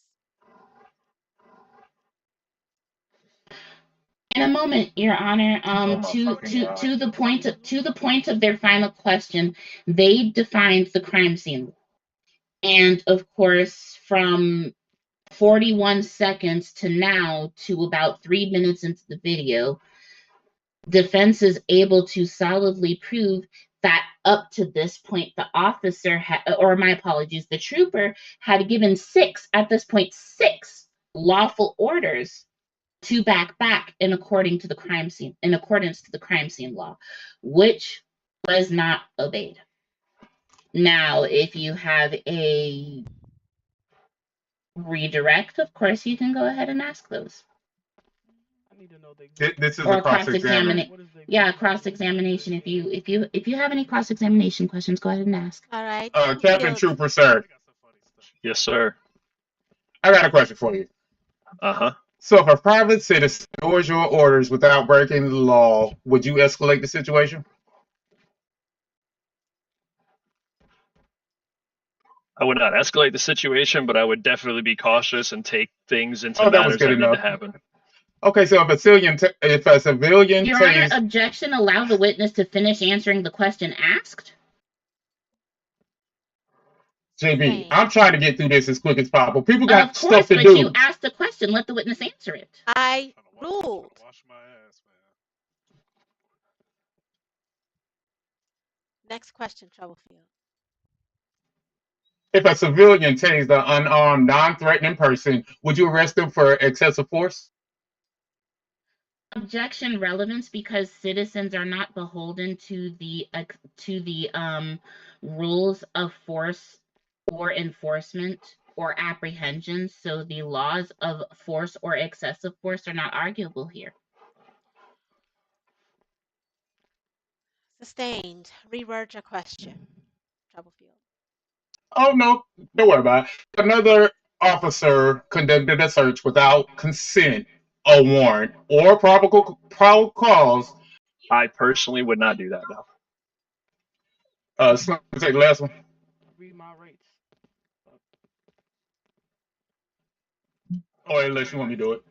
In a moment, Your Honor, Oh my fucking God. to the point of their final question, they defined the crime scene. And of course, from 41 seconds to now to about 3 minutes into the video, defense is able to solidly prove that up to this point, the officer or my apologies, the trooper had given six lawful orders to back in accordance to the crime scene law, which was not obeyed. Now, if you have a redirect, of course, you can go ahead and ask those. I need to know the This is Or a cross-examination. Yeah, cross-examination. If you have any cross-examination questions, go ahead and ask. All right. Captain Trooper, sir. Yes, sir. I got a question for you. Uh-huh. So if a private citizen ignores your orders without breaking the law, would you escalate the situation? I would not escalate the situation, but I would definitely be cautious and take things into that was matters good that need enough. to happen. Okay, so if a civilian Your Honor, objection, allow the witness to finish answering the question asked. JB, I'm trying to get through this as quick as possible. People got Of stuff course, to but do. you asked the question. Let the witness answer it. I ruled. Next question, Troublefield. If a civilian tased an unarmed, non-threatening person, would you arrest them for excessive force? Objection relevance because citizens are not beholden to the rules of force or enforcement or apprehension. So the laws of force or excessive force are not arguable here. Sustained. Reword your question, Troublefield. Oh, no, don't worry about it. Another officer conducted a search without consent, a warrant, or probable cause. I personally would not do that, So no. take the last one. Read my rights. Oh, unless you want me to do it.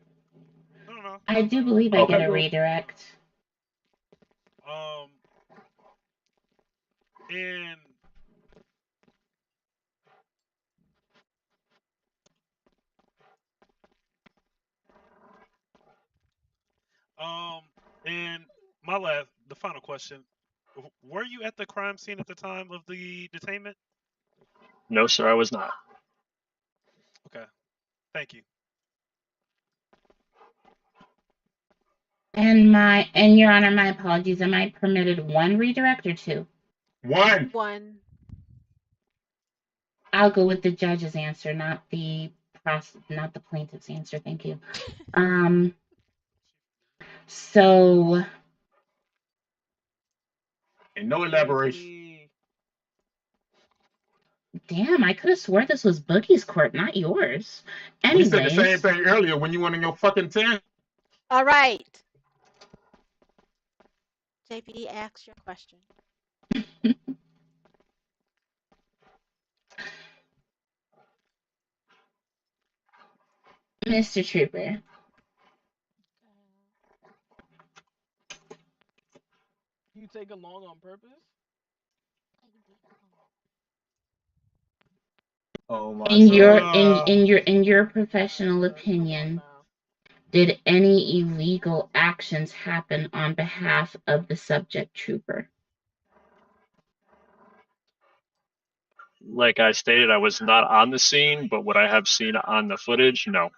No. I do believe I get a redirect. And and the final question: were you at the crime scene at the time of the detainment? No, sir, I was not. Okay, thank you. And Your Honor, my apologies. Am I permitted one redirect or two? One. I'll go with the judge's answer, not the plaintiff's answer. Thank you. So. And no elaboration. Damn, I could have swore this was Boogie's court, not yours. Anyways. We said the same thing earlier when you went in your fucking tent. All right. JB, ask your question. Mr. Trooper. You take it long on purpose? Oh my in your professional opinion, did any illegal actions happen on behalf of the subject trooper? Like I stated, I was not on the scene, but what I have seen on the footage, no.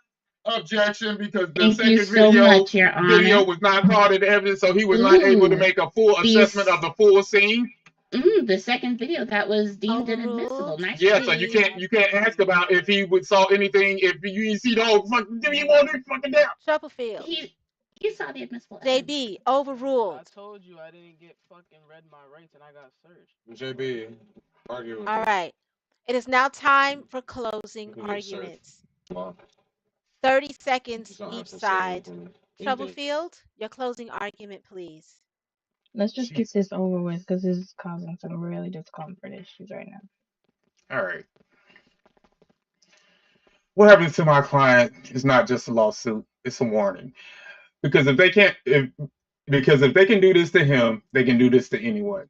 Objection, because the Thank you second so much, Your video Honor. was not caught in evidence, so he was not able to make a full assessment of the full scene. The second video that was deemed inadmissible. Nice. Yeah, so you can't ask about if he saw anything if you see the whole fucking. Give me one fucking down. Troublefield. He saw the admissible. JB, overruled. I told you I didn't get fucking read my rights and I got searched. JB, argue. All right. It is now time for closing arguments. 30 seconds each side. Troublefield, your closing argument, please. Let's just get Jesus. this over with because this is causing some really discomfort issues right now. All right. What happens to my client is not just a lawsuit; it's a warning. Because if they can't, if they can do this to him, they can do this to anyone.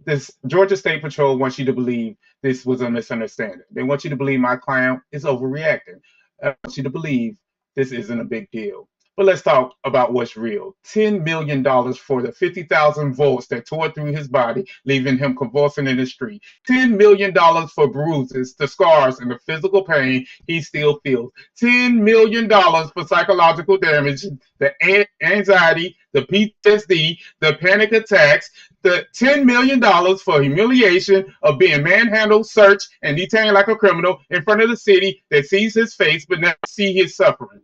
This Georgia State Patrol wants you to believe this was a misunderstanding. They want you to believe my client is overreacting. I want you to believe this isn't a big deal. But let's talk about what's real. $10 million for the 50,000 volts that tore through his body, leaving him convulsing in the street. $10 million for bruises, the scars, and the physical pain he still feels. $10 million for psychological damage, the anxiety, the PTSD, the panic attacks, the $10 million for humiliation of being manhandled, searched, and detained like a criminal in front of the city that sees his face but never see his suffering.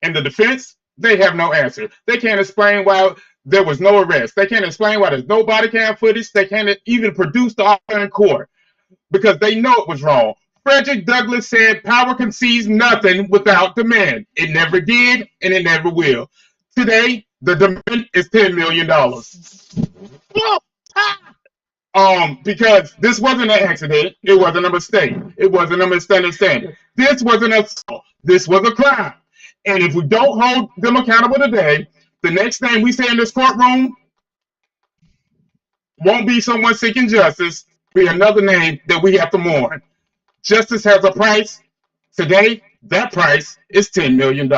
And the defense, they have no answer. They can't explain why there was no arrest. They can't explain why there's no body cam footage. They can't even produce the offer in court because they know it was wrong. Frederick Douglass said, power concedes nothing without demand. It never did, and it never will. Today, the demand is $10 million. Because this wasn't an accident. It wasn't a mistake. It wasn't a misunderstanding. This wasn't an assault. This was a crime. And if we don't hold them accountable today, the next thing we say in this courtroom won't be someone seeking justice, be another name that we have to mourn. Justice has a price. Today, that price is $10 million.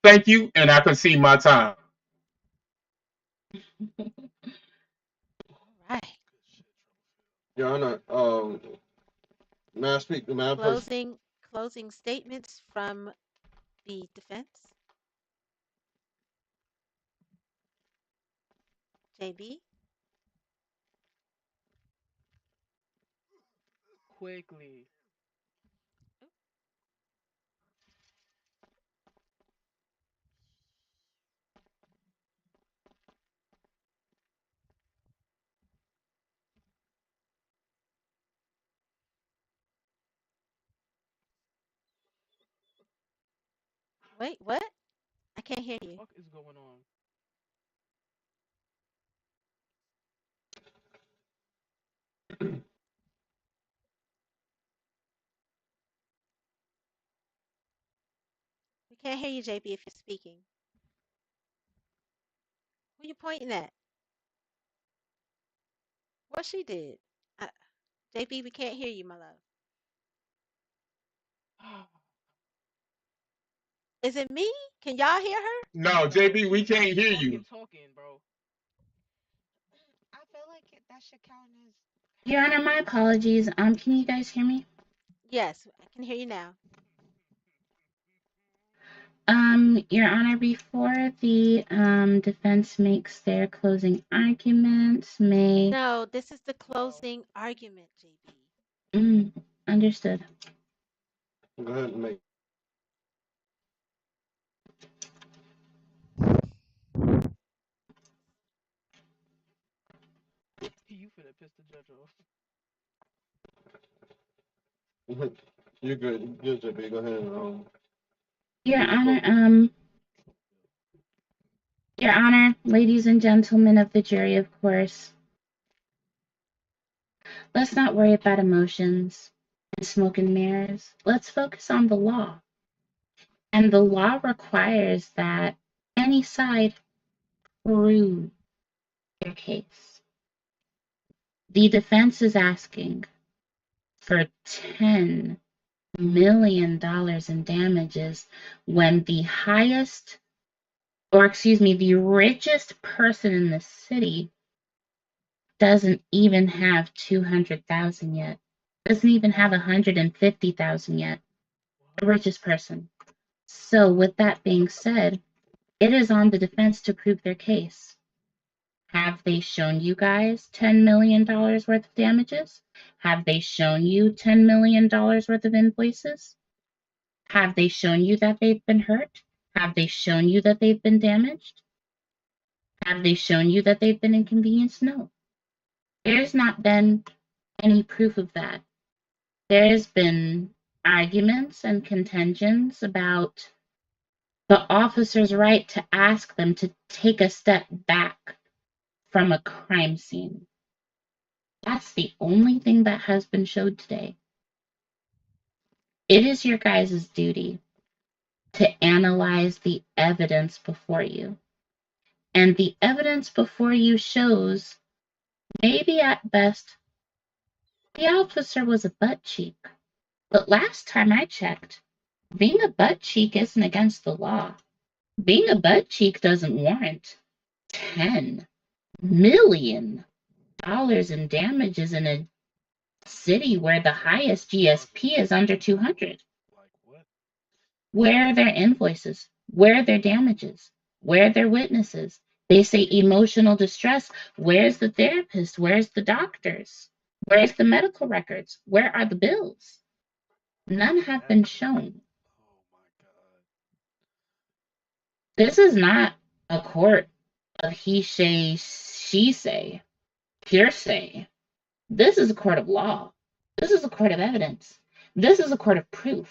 Thank you, and I concede my time. Right. Your Honor, may I speak? May I Closing statements from the defense. JB. Quickly. Wait, what? I can't hear you. What is going on? We can't hear you, JB, if you're speaking. Who you pointing at? What she did? JB, we can't hear you, my love. Is it me? Can y'all hear her? No, JB, we can't hear you. Talking, bro. I feel like that should count as. Your Honor, my apologies. Can you guys hear me? Yes, I can hear you now. Your Honor, before the defense makes their closing arguments, may No, this is the closing argument, JB. Understood. Go ahead and make. You finna piss the judge off. You're good. You're good, JB. Go ahead and Your Honor, ladies and gentlemen of the jury, of course, let's not worry about emotions and smoke and mirrors. Let's focus on the law. And the law requires that any side prove their case. The defense is asking for $10 million in damages when the richest person in the city doesn't even have 200,000 yet. Doesn't even have 150,000 yet. The richest person. So with that being said, it is on the defense to prove their case. Have they shown you guys $10 million worth of damages? Have they shown you $10 million worth of invoices? Have they shown you that they've been hurt? Have they shown you that they've been damaged? Have they shown you that they've been inconvenienced? No. There's not been any proof of that. There's been arguments and contentions about the officer's right to ask them to take a step back from a crime scene. That's the only thing that has been showed today. It is your guys' duty to analyze the evidence before you. And the evidence before you shows, maybe at best, the officer was a butt cheek. But last time I checked, being a butt cheek isn't against the law. Being a butt cheek doesn't warrant $10 million in damages in a city where the highest GSP is under 200. Where are their invoices? Where are their damages? Where are their witnesses? They say emotional distress. Where's the therapist? Where's the doctors? Where's the medical records? Where are the bills? None have been shown. This is not a court of he say, she say, hearsay. This is a court of law. This is a court of evidence. This is a court of proof.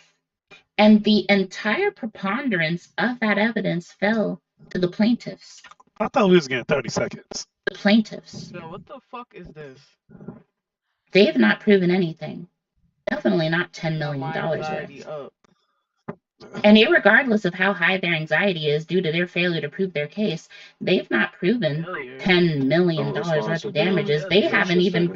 And the entire preponderance of that evidence fell to the plaintiffs. I thought we was getting 30 seconds. The plaintiffs. So what the fuck is this? They have not proven anything. Definitely not $10 million My anxiety worth. up. And irregardless of how high their anxiety is due to their failure to prove their case, they've not proven Failure. $10 million worth of damages. They haven't even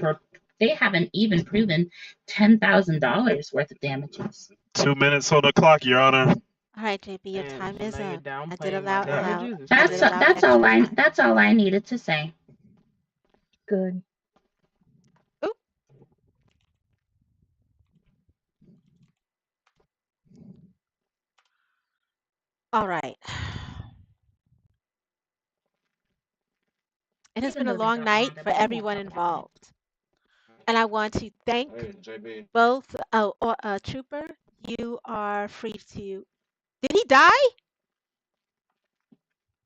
proven $10,000 worth of damages. 2 minutes on the clock, Your Honor. All right, JB, your Damn, time so is now you're up. I did downplaying allow my allow. damages? I did allow extra time. That's all I needed to say. Good. All right. It has been a Even though they long got night longer, for but we won't everyone talk about involved. And I want to thank Hey, JB. both. Trooper, you are free to. Did he die?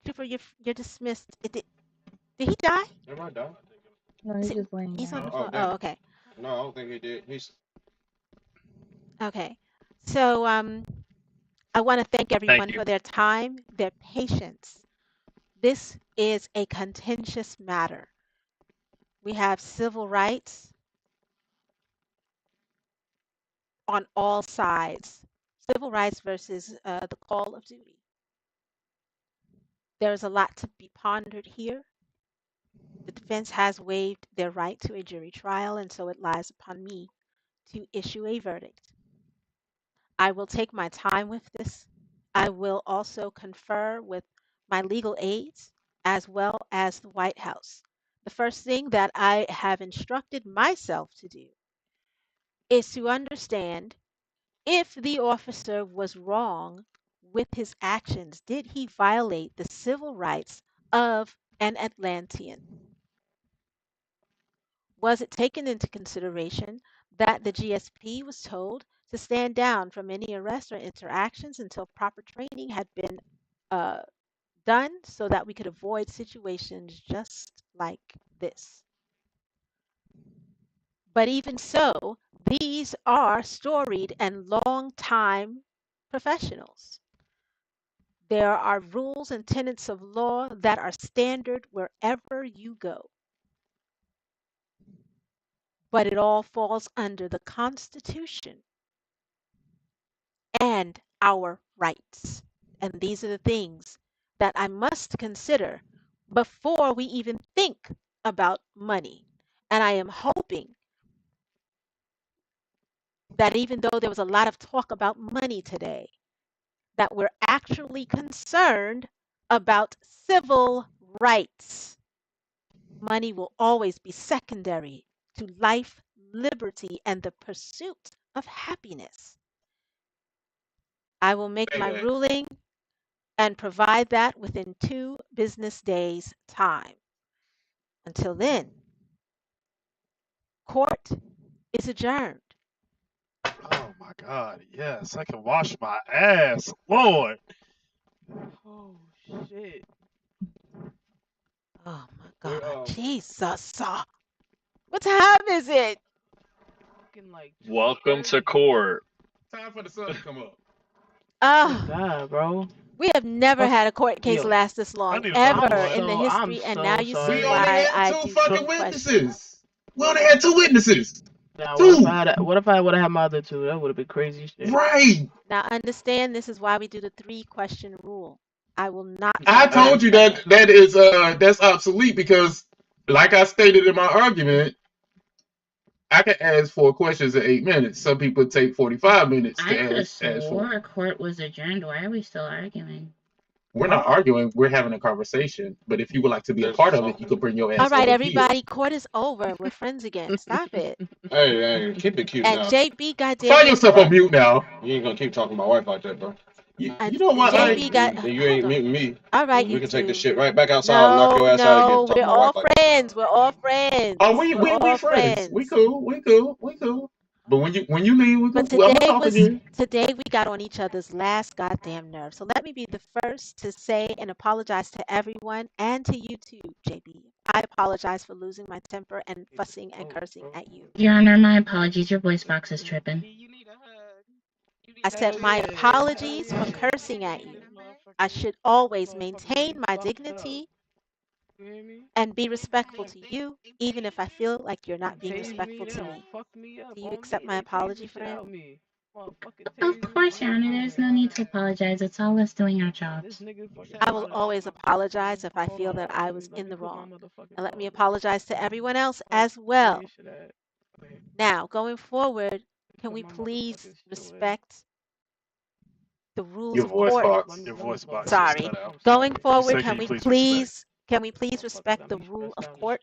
Trooper, you're dismissed. Did he die? Am I done? No, he's just laying He's on down. the floor. damn. Oh, okay. No, I don't think he did. He's Okay. So I want to thank everyone you. for their time, their patience. This is a contentious matter. We have civil rights on all sides. Civil rights versus the call of duty. There's a lot to be pondered here. The defense has waived their right to a jury trial, and so it lies upon me to issue a verdict. I will take my time with this. I will also confer with my legal aides as well as the White House. The first thing that I have instructed myself to do is to understand if the officer was wrong with his actions. Did he violate the civil rights of an Atlantean? Was it taken into consideration that the GSP was told to stand down from any arrests or interactions until proper training had been done so that we could avoid situations just like this? But even so, these are storied and long-time professionals. There are rules and tenets of law that are standard wherever you go. But it all falls under the Constitution and our rights. And these are the things that I must consider before we even think about money. And I am hoping that even though there was a lot of talk about money today, that we're actually concerned about civil rights. Money will always be secondary to life, liberty, and the pursuit of happiness. I will make my ruling and provide that within 2 business days' time. Until then, court is adjourned. Oh my God, yes, I can wash my ass, Lord. Oh shit. Oh my God, Jesus. What time is it? Fucking like. Welcome to court. Time for the sun to come up. Oh, God, bro. We have never Fuck- had a court case yo, last this long, need a ever soundboard. in the I'm history, and now so you sorry. see We only why had I two do fucking three questions. witnesses. We only had two witnesses. Now, Two. what if I would have had my other two? That would have been crazy shit. Right. Now understand, this is why we do the 3-question rule. I will not. I start told you questions. that is that's obsolete because, like I stated in my argument, I can ask 4 questions in 8 minutes. Some people take 45 minutes I to could have ask 4. swore a court was adjourned. Why are we still arguing? We're not arguing. We're having a conversation. But if you would like to be a part of it, you could bring your ass All right, over everybody, court is over. We're friends again. Stop it. Hey, keep it cute And now. JB, here. goddamn Find it. yourself on mute now. You ain't gonna keep talking to my wife like that, bro. You know what? JB got. You ain't muting me. All right, We you can take this two. shit right back outside and knock No, your ass out again. no, Talking we're to my wife all like that. friends. We're all friends. Oh, we We're all friends. We cool. We cool. But when you leave, we But cool. I'm today talking to you. today we got on each other's last goddamn nerve. So let me be the first to say and apologize to everyone and to you too, JB. I apologize for losing my temper and fussing and cursing at you. Your Honor, my apologies. Your voice box is tripping. I said my apologies for cursing at you. I should always maintain my dignity and be respectful to you, even if I feel like you're not being respectful to me. Do you accept my apology, friend? Of course, Your Honor. There's no need to apologize. It's all us doing our jobs. I will always apologize if I feel that I was in the wrong. And let me apologize to everyone else as well. Now, going forward, can we please respect the rules Your of voice court? box. Your voice box. Sorry. Cut out. Going forward, Say, can we please respect the rule of court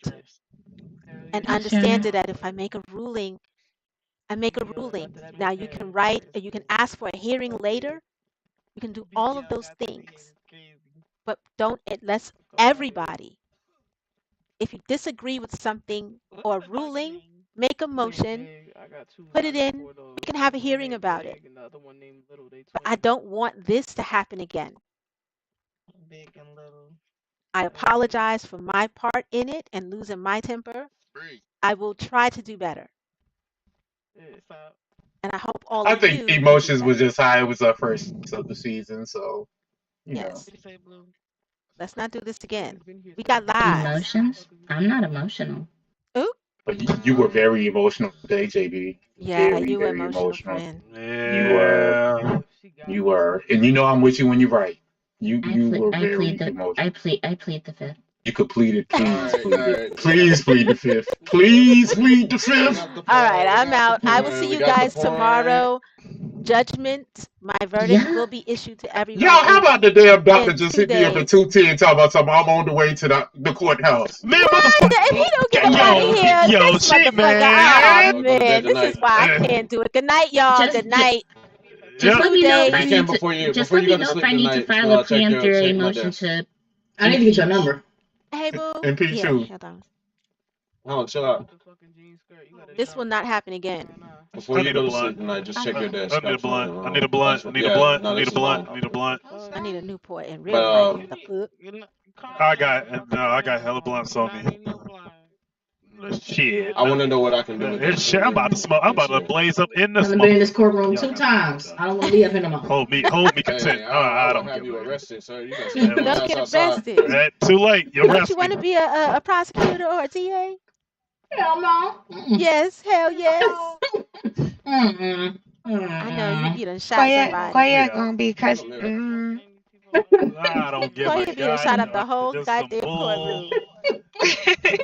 and understand that if I make a ruling, I make a ruling. Now you can write, or you can ask for a hearing later. You can do all of those things, but don't unless everybody. If you disagree with something or ruling, make a motion, put it in. We can have a hearing about it. But I don't want this to happen again. I apologize for my part in it and losing my temper. I will try to do better. And I hope all I of you think will do emotions was better. just high. It was our first of the season, so you know. Yes. Let's not do this again. We got lives. Emotions? I'm not emotional. Ooh. But you were very emotional today, JB. Yeah, Very, you were very emotional, emotional. friend. Yeah. You were, and you know I'm with you when you're right. You were I very plead the emotional. I plead the fifth. You could plead it. Please plead it. Alright. Please plead the fifth. Please plead the fifth. All right, I'm out. I will see you guys tomorrow. Judgment, my verdict will be issued to everyone. Yo, how about the damn doctor in just 2 hit me up at days. 2:10 talking about something? I'm on the way to the courthouse. Man, What? If he don't get up out of here, yo, this shit, motherfucker. man. Oh man, this is why I can't do it. Good night, y'all. Good night. Just let me know if I If you can, need before you to. Just before let you me go to know if sleep I need to tonight, file a check my preemptory desk. motion to. I need to get your number. Hey, boo. And P2. Yeah, hold on. Hold on, chill out. This will not happen again. Before I you need go a to blunt. sleep tonight, just check your desk. I need a out for blunt. me, I need a blunt. I need a blunt. I need a blunt. I need a blunt. I need a Newport and real But, life. What the fuck? I got hella blunts on me. Shit. I want to know what I can do with It's this. shit. I'm about to smoke. I'm about to blaze up in this I've been in this motherfucker. courtroom Y'all 2 got times. I don't want to be up in the mouth. Hold me content. Hey, I I don't have give you a arrested, sir. You gotta stay in my Don't house get outside. arrested. Too late. You Don't arrest you want to me. be a prosecutor or a TA? Hell no. Yes, hell yes. Mm-mm. I know you done shot somebody. Koya Yeah. gonna be cause I don't give a Koya be done shot up the goddamn. whole Just some goddamn bull. courtroom.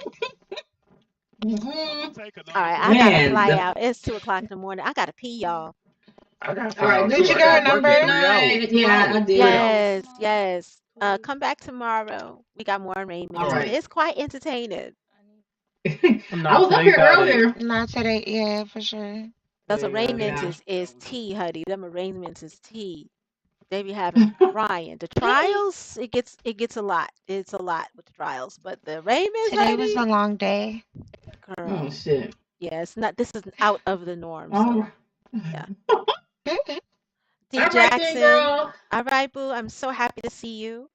Mhm. All right, I gotta Man, fly out. It's 2:00 in the morning. I gotta pee, y'all. I got All right, found did too. you I get her got work number? in 3 hours. Yeah, I did. Yes, yes. Come back tomorrow. We got more arraignments. All right. And it's quite entertaining. I was up here earlier. Not today, yeah, for sure. Those arraignments is tea, honey. Them arraignments is tea. They be having crying. The trials, it gets a lot. It's a lot with the trials, but the arraignments, Today was honey, a long day. girl. Oh shit. Yeah, it's not. This is out of the norm. All So, right. yeah. D All right then, Jackson. girl. All right, boo. I'm so happy to see you.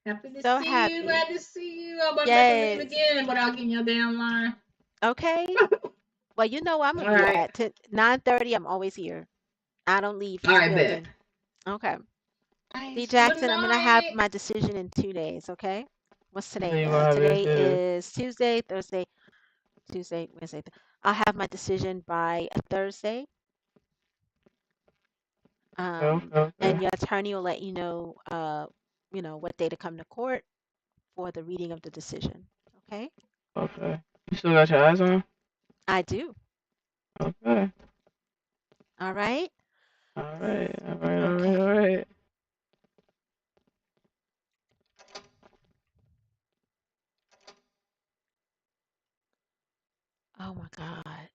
Happy to So see happy. you. Glad to see you. I'm about to Yes. leave again without getting your damn line. Okay. Well, you know I'm gonna All be right. at 9:30. I'm always here. I don't leave All this right, bet. building. Okay. I D see. Jackson, I'm gonna have night. my decision in 2 days, okay? What's So today? you're gonna have your Today shit. is Tuesday, Thursday, Tuesday, Wednesday. I'll have my decision by Thursday. Okay, And okay, your attorney will let you know, what day to come to court for the reading of the decision. Okay? okay. You still got your eyes on? I do. Okay. All right? All right. All right. All right. Okay. All right. Oh my God.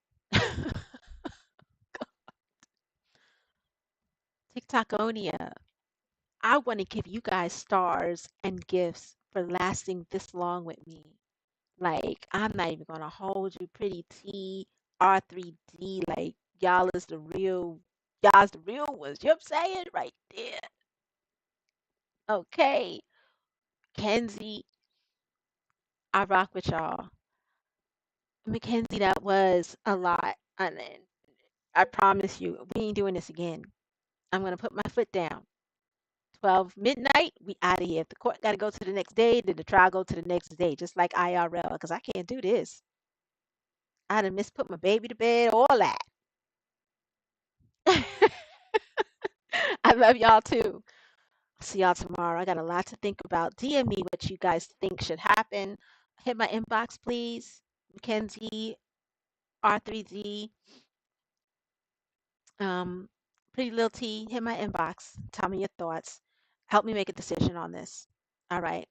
TikTokonia. I want to give you guys stars and gifts for lasting this long with me. Like, I'm not even gonna hold you, pretty T, R3D. Like, y'all's the real ones. You know what I'm saying? Right there. Okay. Kenzie, I rock with y'all. Mackenzie, that was a lot. And then I promise you, we ain't doing this again. I'm gonna put my foot down. 12 midnight, we out of here. If the court got to go to the next day, then the trial go to the next day, just like IRL, because I can't do this. I done put my baby to bed, all that. I love y'all too. See y'all tomorrow. I got a lot to think about. DM me what you guys think should happen. Hit my inbox, please. Mackenzie, R3D, Pretty Little T. Hit my inbox. Tell me your thoughts. Help me make a decision on this. All right.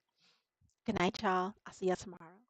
Good night, y'all. I'll see you tomorrow.